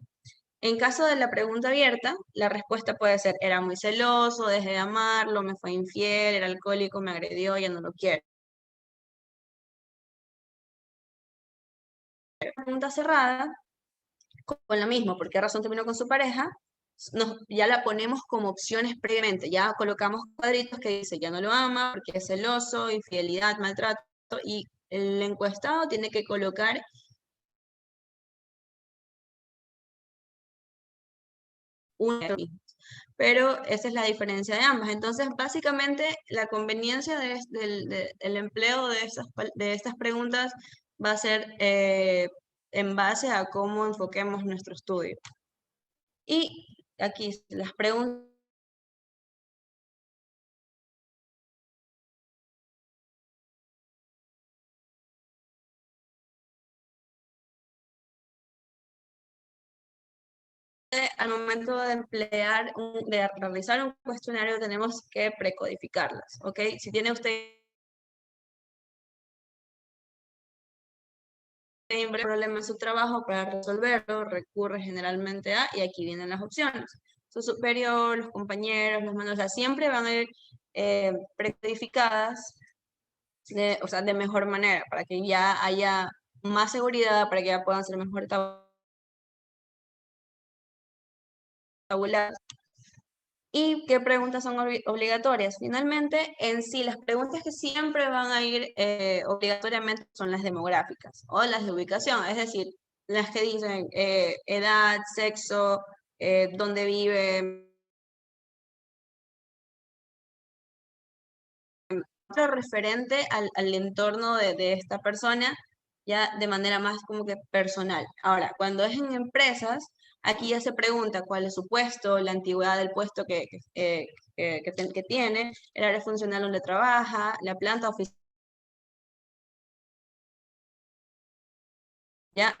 En caso de la pregunta abierta, la respuesta puede ser, era muy celoso, dejé de amarlo, me fue infiel, era alcohólico, me agredió, ya no lo quiero. Pregunta cerrada, con lo mismo, ¿por qué razón terminó con su pareja? Ya la ponemos como opciones previamente, ya colocamos cuadritos que dice, ya no lo ama, porque es celoso, infidelidad, maltrato, y el encuestado tiene que colocar pero esa es la diferencia de ambas. Entonces, básicamente, la conveniencia del empleo de estas preguntas va a ser en base a cómo enfoquemos nuestro estudio. Y aquí las preguntas al momento de de realizar un cuestionario, tenemos que precodificarlas, ¿ok? Si tiene usted un problema en su trabajo, para resolverlo, recurre generalmente a, y aquí vienen las opciones. Su superior, los compañeros, los manos, o sea, siempre van a ir precodificadas, o sea, de mejor manera, para que ya haya más seguridad, para que ya puedan ser mejor tabuladas. ¿Y qué preguntas son obligatorias? Finalmente, en sí, las preguntas que siempre van a ir obligatoriamente son las demográficas o las de ubicación, es decir, las que dicen edad, sexo, dónde vive. Lo referente al entorno de esta persona, ya de manera más como que personal. Ahora, cuando es en empresas, aquí ya se pregunta cuál es su puesto, la antigüedad del puesto que tiene, el área funcional donde trabaja, la planta oficial. ¿Ya?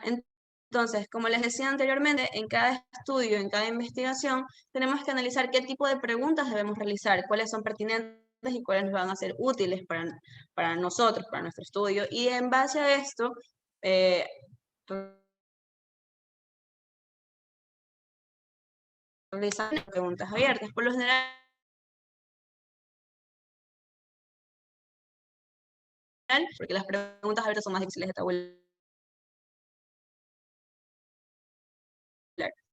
Entonces, como les decía anteriormente, en cada estudio, en cada investigación, tenemos que analizar qué tipo de preguntas debemos realizar, cuáles son pertinentes y cuáles nos van a ser útiles para nosotros, para nuestro estudio. Y en base a esto, realizar preguntas abiertas. Por lo general, porque las preguntas abiertas son más difíciles de tabular.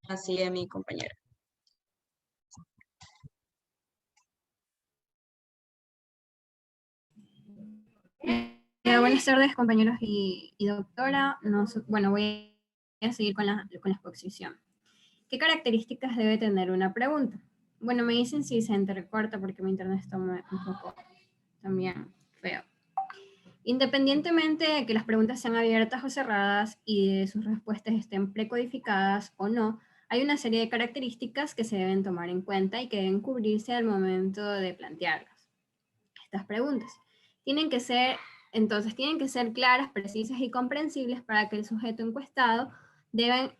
Así es mi compañera. Buenas tardes, compañeros y doctora. Bueno, voy a seguir con la exposición. ¿Qué características debe tener una pregunta? Bueno, me dicen si se entrecorta porque mi internet está un poco también feo. Independientemente de que las preguntas sean abiertas o cerradas y de sus respuestas estén precodificadas o no, hay una serie de características que se deben tomar en cuenta y que deben cubrirse al momento de plantearlas. Estas preguntas tienen que ser claras, precisas y comprensibles para que el sujeto encuestado deben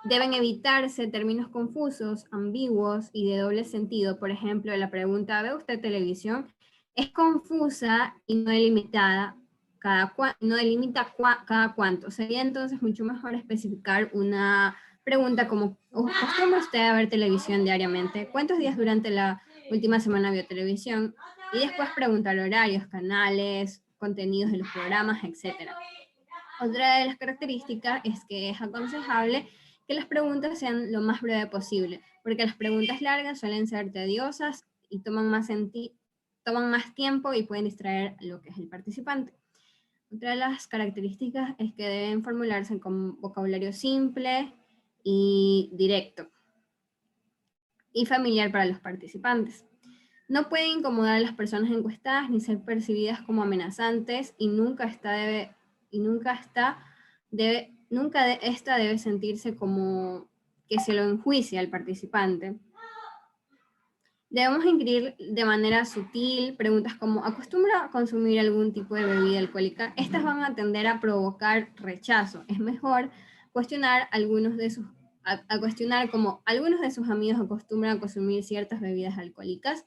evitarse términos confusos, ambiguos y de doble sentido. Por ejemplo, la pregunta, ¿ve usted televisión? Es confusa y no delimitada cada cuánto. Sería entonces mucho mejor especificar una pregunta como, ¿acostumbra usted a ver televisión diariamente? ¿Cuántos días durante la última semana vio televisión? Y después preguntar horarios, canales, contenidos de los programas, etc. Otra de las características es que es aconsejable que las preguntas sean lo más breve posible, porque las preguntas largas suelen ser tediosas y toman más tiempo y pueden distraer lo que es el participante. Otra de las características es que deben formularse con vocabulario simple y directo y familiar para los participantes. No pueden incomodar a las personas encuestadas ni ser percibidas como amenazantes y nunca esta debe sentirse como que se lo enjuicia al participante. Debemos incluir de manera sutil preguntas como ¿acostumbra a consumir algún tipo de bebida alcohólica? Estas van a tender a provocar rechazo. Es mejor cuestionar como algunos de sus amigos acostumbran a consumir ciertas bebidas alcohólicas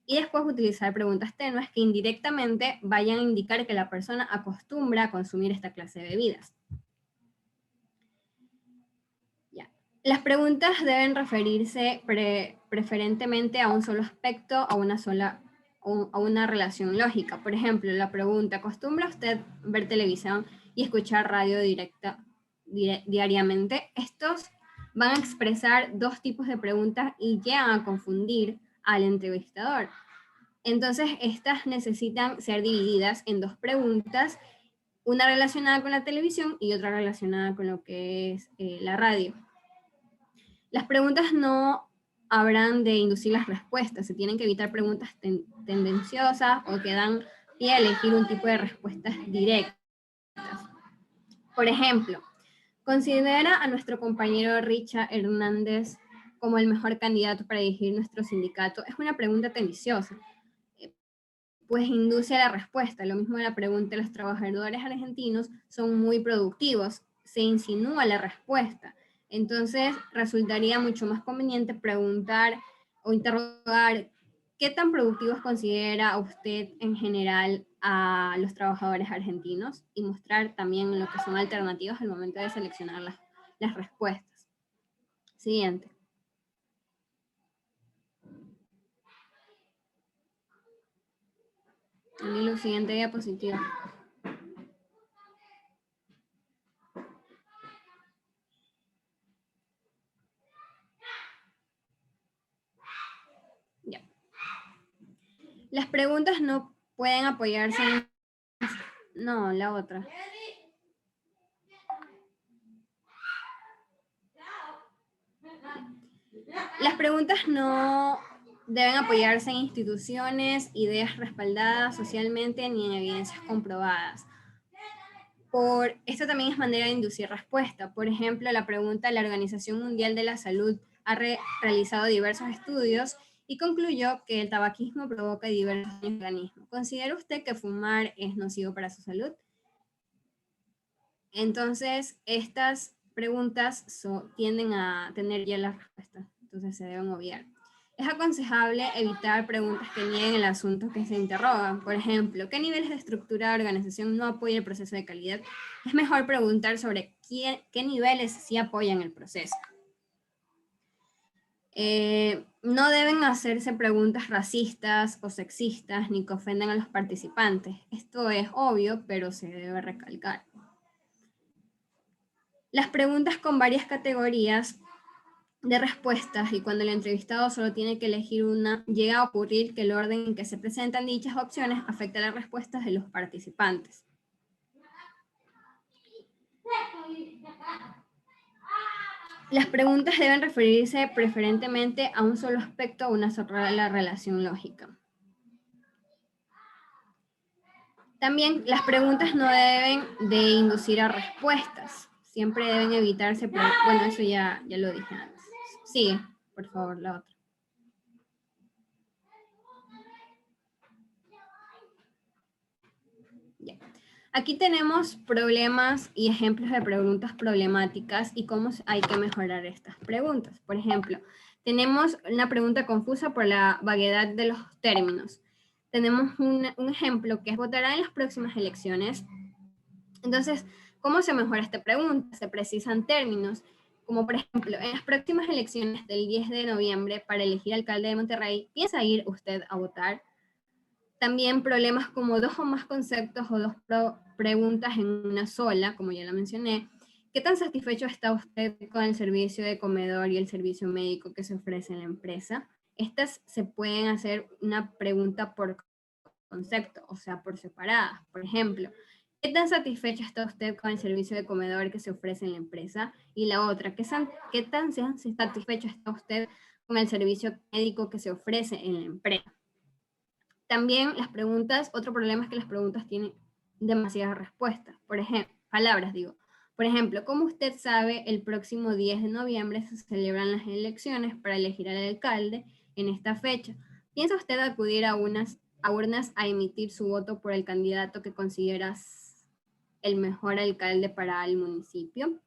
y después utilizar preguntas tenues que indirectamente vayan a indicar que la persona acostumbra a consumir esta clase de bebidas. Las preguntas deben referirse preferentemente a un solo aspecto, a una relación lógica. Por ejemplo, la pregunta, ¿acostumbra usted ver televisión y escuchar radio diariamente? Estos van a expresar dos tipos de preguntas y llegan a confundir al entrevistador. Entonces, estas necesitan ser divididas en dos preguntas, una relacionada con la televisión y otra relacionada con lo que es la radio. Las preguntas no habrán de inducir las respuestas, se tienen que evitar preguntas tendenciosas o que dan pie a elegir un tipo de respuestas directas. Por ejemplo, ¿considera a nuestro compañero Richard Hernández como el mejor candidato para dirigir nuestro sindicato? Es una pregunta tendenciosa, pues induce a la respuesta. Lo mismo la pregunta, ¿los trabajadores argentinos son muy productivos? Se insinúa la respuesta. Entonces, resultaría mucho más conveniente preguntar o interrogar qué tan productivos considera usted en general a los trabajadores argentinos y mostrar también lo que son alternativas al momento de seleccionar las respuestas. Siguiente. Lilo, siguiente diapositiva. Ya. Las preguntas no pueden apoyarse en... No, la otra. Las preguntas no deben apoyarse en instituciones, ideas respaldadas socialmente ni en evidencias comprobadas. Esto también es manera de inducir respuesta. Por ejemplo, la pregunta: la Organización Mundial de la Salud ha realizado diversos estudios y concluyó que el tabaquismo provoca diversos daños al organismo. ¿Considera usted que fumar es nocivo para su salud? Entonces, estas preguntas tienden a tener ya la respuesta, entonces se deben obviar. Es aconsejable evitar preguntas que nieguen el asunto que se interrogan. Por ejemplo, ¿qué niveles de estructura de organización no apoya el proceso de calidad? Es mejor preguntar sobre qué niveles sí apoyan el proceso. No deben hacerse preguntas racistas o sexistas ni que ofendan a los participantes. Esto es obvio, pero se debe recalcar. Las preguntas con varias categorías de respuestas y cuando el entrevistado solo tiene que elegir una, llega a ocurrir que el orden en que se presentan dichas opciones afecta las respuestas de los participantes. Las preguntas deben referirse preferentemente a un solo aspecto o una sola relación lógica. También las preguntas no deben de inducir a respuestas. Siempre deben evitarse, pero bueno, eso ya lo dije antes. Sigue, por favor, la otra. Ya. Aquí tenemos problemas y ejemplos de preguntas problemáticas y cómo hay que mejorar estas preguntas. Por ejemplo, tenemos una pregunta confusa por la vaguedad de los términos. Tenemos un ejemplo que es: ¿votará en las próximas elecciones? Entonces, ¿cómo se mejora esta pregunta? Se precisan términos, como por ejemplo, en las próximas elecciones del 10 de noviembre para elegir alcalde de Monterrey, ¿piensa ir usted a votar? También problemas como dos o más conceptos o dos preguntas en una sola, como ya la mencioné. ¿Qué tan satisfecho está usted con el servicio de comedor y el servicio médico que se ofrece en la empresa? Estas se pueden hacer una pregunta por concepto, o sea, por separadas. Por ejemplo, ¿qué tan satisfecho está usted con el servicio de comedor que se ofrece en la empresa? Y la otra, ¿qué tan satisfecho está usted con el servicio médico que se ofrece en la empresa? También las preguntas, otro problema es que las preguntas tienen demasiadas respuestas. Por ejemplo, palabras digo. Por ejemplo, ¿cómo usted sabe el próximo 10 de noviembre se celebran las elecciones para elegir al alcalde en esta fecha? ¿Piensa usted acudir a urnas a emitir su voto por el candidato que consideras el mejor alcalde para el municipio?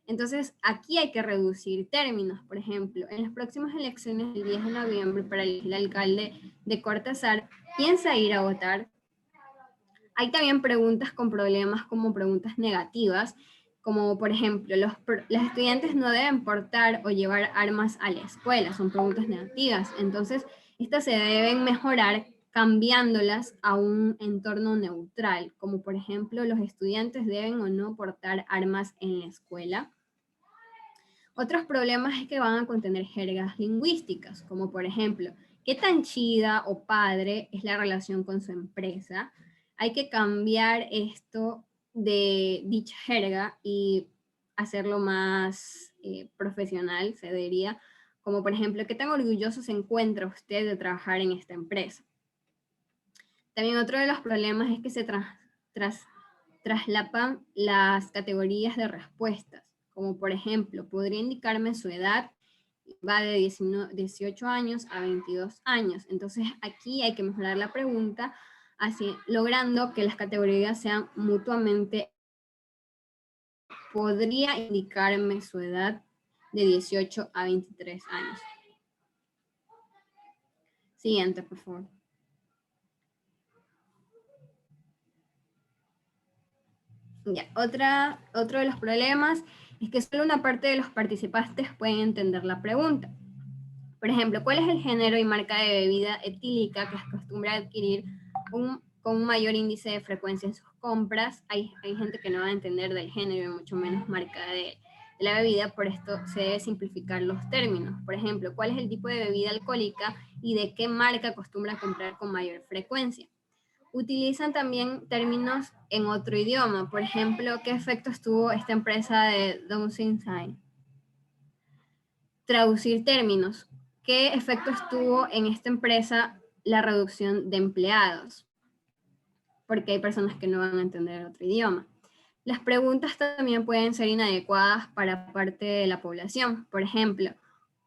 Entonces, aquí hay que reducir términos. Por ejemplo, en las próximas elecciones del 10 de noviembre para elegir alcalde de Cortázar, ¿piensa ir a votar? Hay también preguntas con problemas como preguntas negativas, como por ejemplo, los estudiantes no deben portar o llevar armas a la escuela, son preguntas negativas. Entonces, estas se deben mejorar cambiándolas a un entorno neutral, como por ejemplo, los estudiantes deben o no portar armas en la escuela. Otros problemas es que van a contener jergas lingüísticas, como por ejemplo, ¿qué tan chida o padre es la relación con su empresa? Hay que cambiar esto de dicha jerga y hacerlo más profesional, se diría, como por ejemplo, ¿qué tan orgulloso se encuentra usted de trabajar en esta empresa? También otro de los problemas es que se traslapan las categorías de respuestas, como por ejemplo, podría indicarme su edad, va de 18 años a 22 años. Entonces aquí hay que mejorar la pregunta, así logrando que las categorías sean mutuamente. ¿Podría indicarme su edad? de 18 a 23 años. Siguiente, por favor. Ya, otro de los problemas es que solo una parte de los participantes pueden entender la pregunta. Por ejemplo, ¿cuál es el género y marca de bebida etílica que acostumbra a adquirir con un mayor índice de frecuencia en sus compras? Hay gente que no va a entender del género y mucho menos marca de la bebida, por esto se debe simplificar los términos. Por ejemplo, ¿cuál es el tipo de bebida alcohólica y de qué marca acostumbra a comprar con mayor frecuencia? Utilizan también términos en otro idioma. Por ejemplo, ¿qué efectos tuvo esta empresa de Downside? Traducir términos. ¿Qué efectos tuvo en esta empresa la reducción de empleados? Porque hay personas que no van a entender otro idioma. Las preguntas también pueden ser inadecuadas para parte de la población. Por ejemplo,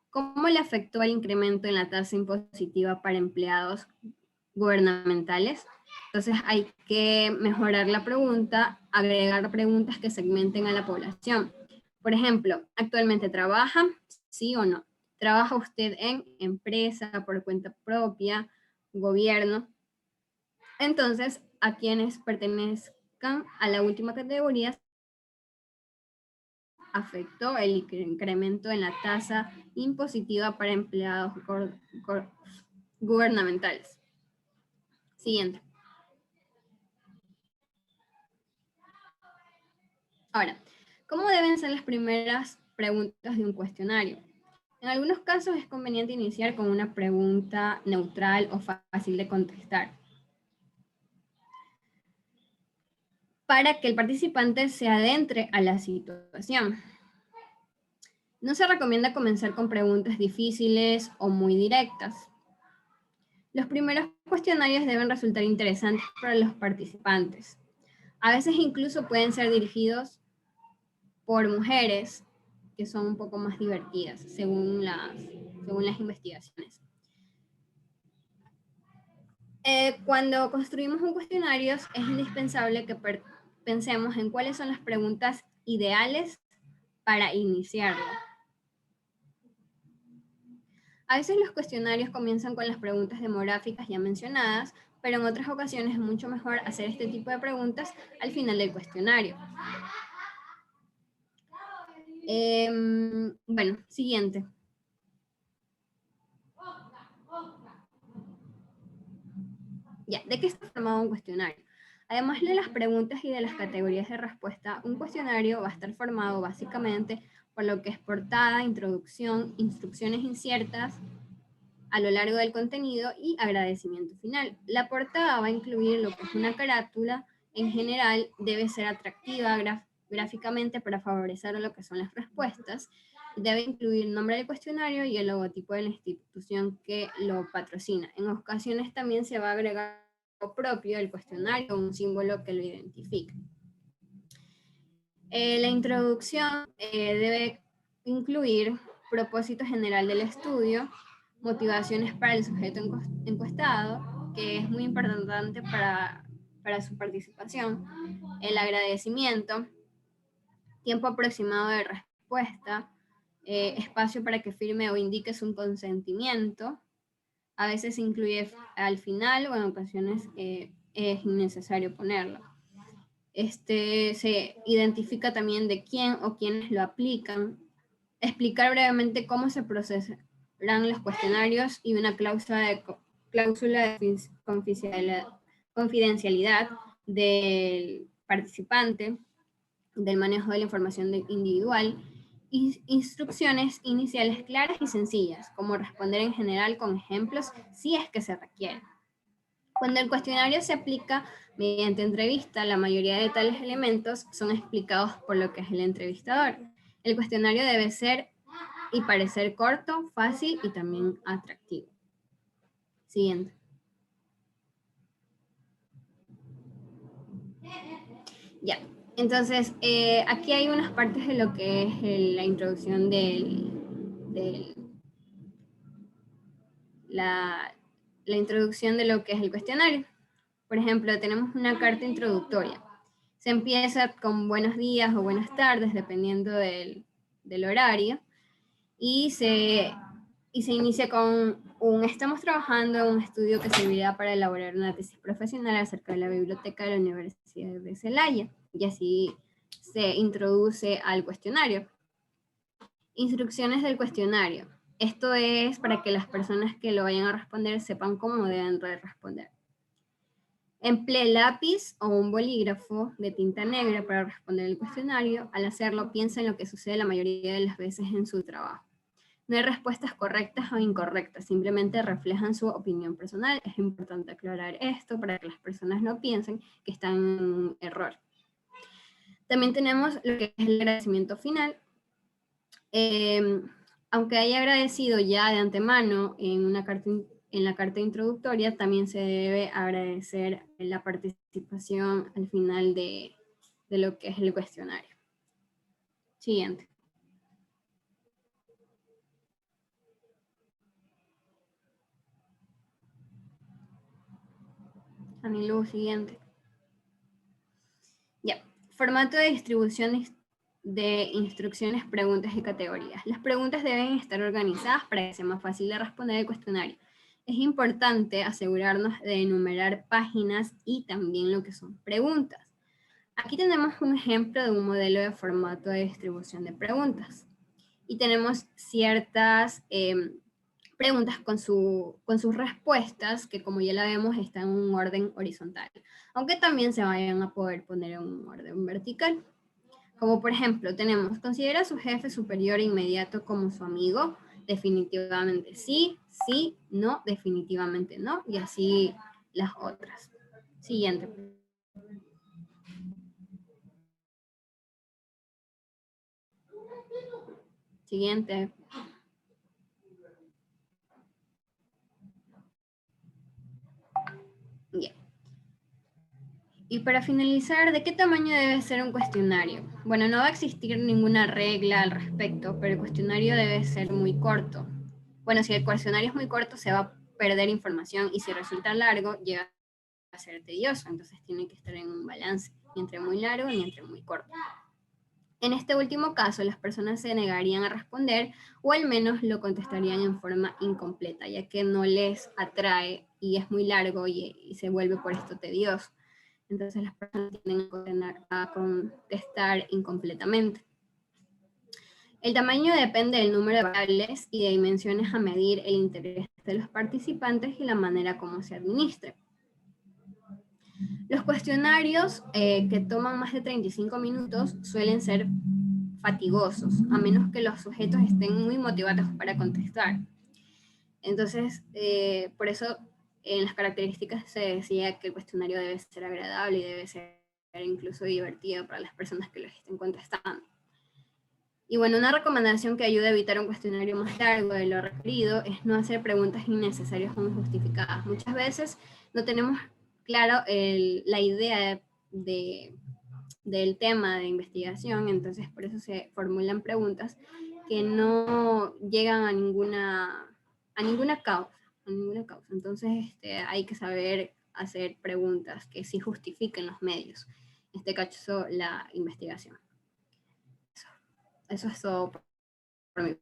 ¿cómo le afectó el incremento en la tasa impositiva para empleados gubernamentales? Entonces hay que mejorar la pregunta, agregar preguntas que segmenten a la población. Por ejemplo, ¿actualmente trabaja? ¿Sí o no? ¿Trabaja usted en empresa, por cuenta propia, gobierno? Entonces, a quienes pertenezcan a la última categoría, afectó el incremento en la tasa impositiva para empleados gubernamentales. Siguiente. Ahora, ¿cómo deben ser las primeras preguntas de un cuestionario? En algunos casos es conveniente iniciar con una pregunta neutral o fácil de contestar, para que el participante se adentre a la situación. No se recomienda comenzar con preguntas difíciles o muy directas. Los primeros cuestionarios deben resultar interesantes para los participantes. A veces incluso pueden ser dirigidos por mujeres, que son un poco más divertidas, según las investigaciones. Cuando construimos un cuestionario, es indispensable que pensemos en cuáles son las preguntas ideales para iniciarlo. A veces los cuestionarios comienzan con las preguntas demográficas ya mencionadas, pero en otras ocasiones es mucho mejor hacer este tipo de preguntas al final del cuestionario. Bueno, siguiente. Ya, ¿de qué está formado un cuestionario? Además de las preguntas y de las categorías de respuesta, un cuestionario va a estar formado básicamente por lo que es portada, introducción, instrucciones inciertas a lo largo del contenido y agradecimiento final. La portada va a incluir lo que es una carátula. En general debe ser atractiva gráficamente para favorecer lo que son las respuestas. Debe incluir el nombre del cuestionario y el logotipo de la institución que lo patrocina. En ocasiones también se va a agregar lo propio del cuestionario, un símbolo que lo identifique. La introducción debe incluir propósito general del estudio, motivaciones para el sujeto encuestado, que es muy importante para su participación, el agradecimiento, tiempo aproximado de respuesta, espacio para que firme o indique su consentimiento. A veces se incluye al final o en ocasiones es innecesario ponerlo. Se identifica también de quién o quiénes lo aplican, explicar brevemente cómo se procesarán los cuestionarios y una cláusula de confidencialidad del participante, del manejo de la información individual, instrucciones iniciales claras y sencillas, como responder en general con ejemplos si es que se requiere. Cuando el cuestionario se aplica mediante entrevista, la mayoría de tales elementos son explicados por lo que es el entrevistador. El cuestionario debe ser y parecer corto, fácil y también atractivo. Siguiente. Ya, entonces aquí hay unas partes de lo que es la introducción la introducción de lo que es el cuestionario. Por ejemplo, tenemos una carta introductoria. Se empieza con buenos días o buenas tardes, dependiendo del horario. y se inicia con estamos trabajando en un estudio que servirá para elaborar una tesis profesional acerca de la biblioteca de la Universidad de Celaya, y así se introduce al cuestionario. Instrucciones del cuestionario. Esto es para que las personas que lo vayan a responder sepan cómo deben responder. Emplee lápiz o un bolígrafo de tinta negra para responder el cuestionario. Al hacerlo, piensa en lo que sucede la mayoría de las veces en su trabajo. No hay respuestas correctas o incorrectas, simplemente reflejan su opinión personal. Es importante aclarar esto para que las personas no piensen que están en un error. También tenemos lo que es el agradecimiento final. Aunque haya agradecido ya de antemano en la carta introductoria, también se debe agradecer la participación al final de lo que es el cuestionario. Siguiente. Anilu, siguiente. Ya. Formato de distribución de instrucciones, preguntas y categorías. Las preguntas deben estar organizadas para que sea más fácil de responder el cuestionario. Es importante asegurarnos de enumerar páginas y también lo que son preguntas. Aquí tenemos un ejemplo de un modelo de formato de distribución de preguntas. Y tenemos ciertas preguntas con sus respuestas, que como ya la vemos están en un orden horizontal, aunque también se vayan a poder poner en un orden vertical. Como por ejemplo, tenemos, ¿considera a su jefe superior inmediato como su amigo? Definitivamente sí, sí, no, definitivamente no, y así las otras. Siguiente. Siguiente. Yeah. Y para finalizar, ¿de qué tamaño debe ser un cuestionario? Bueno, no va a existir ninguna regla al respecto, pero el cuestionario debe ser muy corto. Bueno, si el cuestionario es muy corto, se va a perder información, y si resulta largo, llega a ser tedioso. Entonces tiene que estar en un balance, ni entre muy largo ni entre muy corto. En este último caso, las personas se negarían a responder, o al menos lo contestarían en forma incompleta, ya que no les atrae y es muy largo y se vuelve por esto tedioso. Entonces las personas tienden a contestar incompletamente. El tamaño depende del número de variables y de dimensiones a medir, el interés de los participantes y la manera como se administre. Los cuestionarios que toman más de 35 minutos suelen ser fatigosos, a menos que los sujetos estén muy motivados para contestar. Entonces, por eso en las características se decía que el cuestionario debe ser agradable y debe ser incluso divertido para las personas que lo estén contestando. Y bueno, una recomendación que ayuda a evitar un cuestionario más largo de lo requerido es no hacer preguntas innecesarias o injustificadas. Muchas veces no tenemos claro la idea del tema de investigación, entonces por eso se formulan preguntas que no llegan a ninguna causa. Entonces hay que saber hacer preguntas que sí justifiquen los medios, en este caso la investigación. Eso es todo por mí.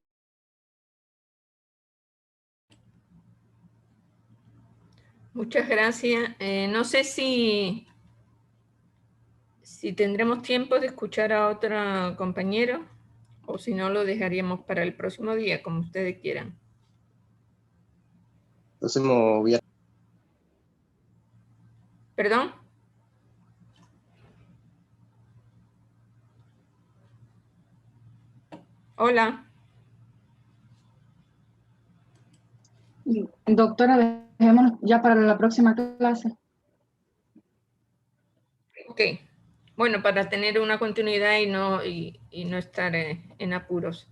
Muchas gracias. No sé si tendremos tiempo de escuchar a otro compañero, o si no lo dejaríamos para el próximo día, como ustedes quieran. Próximo viernes. ¿Perdón? Hola. Doctora, dejémonos ya para la próxima clase. Ok. Bueno, para tener una continuidad y no estar en apuros.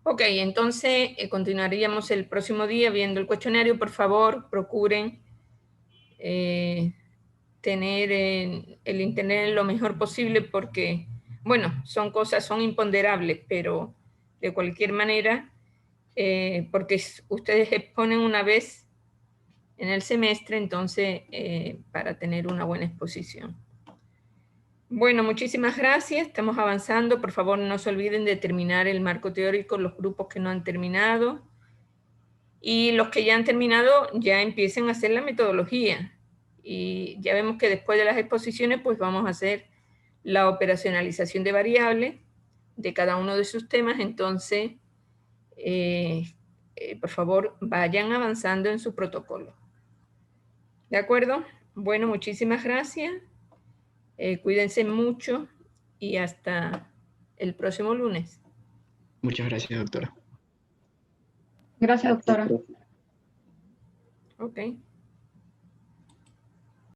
Ok, entonces continuaríamos el próximo día viendo el cuestionario. Por favor, procuren tener el internet lo mejor posible, porque, bueno, son imponderables, pero de cualquier manera, porque ustedes exponen una vez en el semestre, entonces para tener una buena exposición. Bueno, muchísimas gracias. Estamos avanzando. Por favor, no se olviden de terminar el marco teórico, los grupos que no han terminado. Y los que ya han terminado, ya empiecen a hacer la metodología. Y ya vemos que después de las exposiciones, pues vamos a hacer la operacionalización de variables de cada uno de sus temas. Entonces, por favor, vayan avanzando en su protocolo. ¿De acuerdo? Bueno, muchísimas gracias. Cuídense mucho y hasta el próximo lunes. Muchas gracias, doctora. Gracias, doctora. Ok.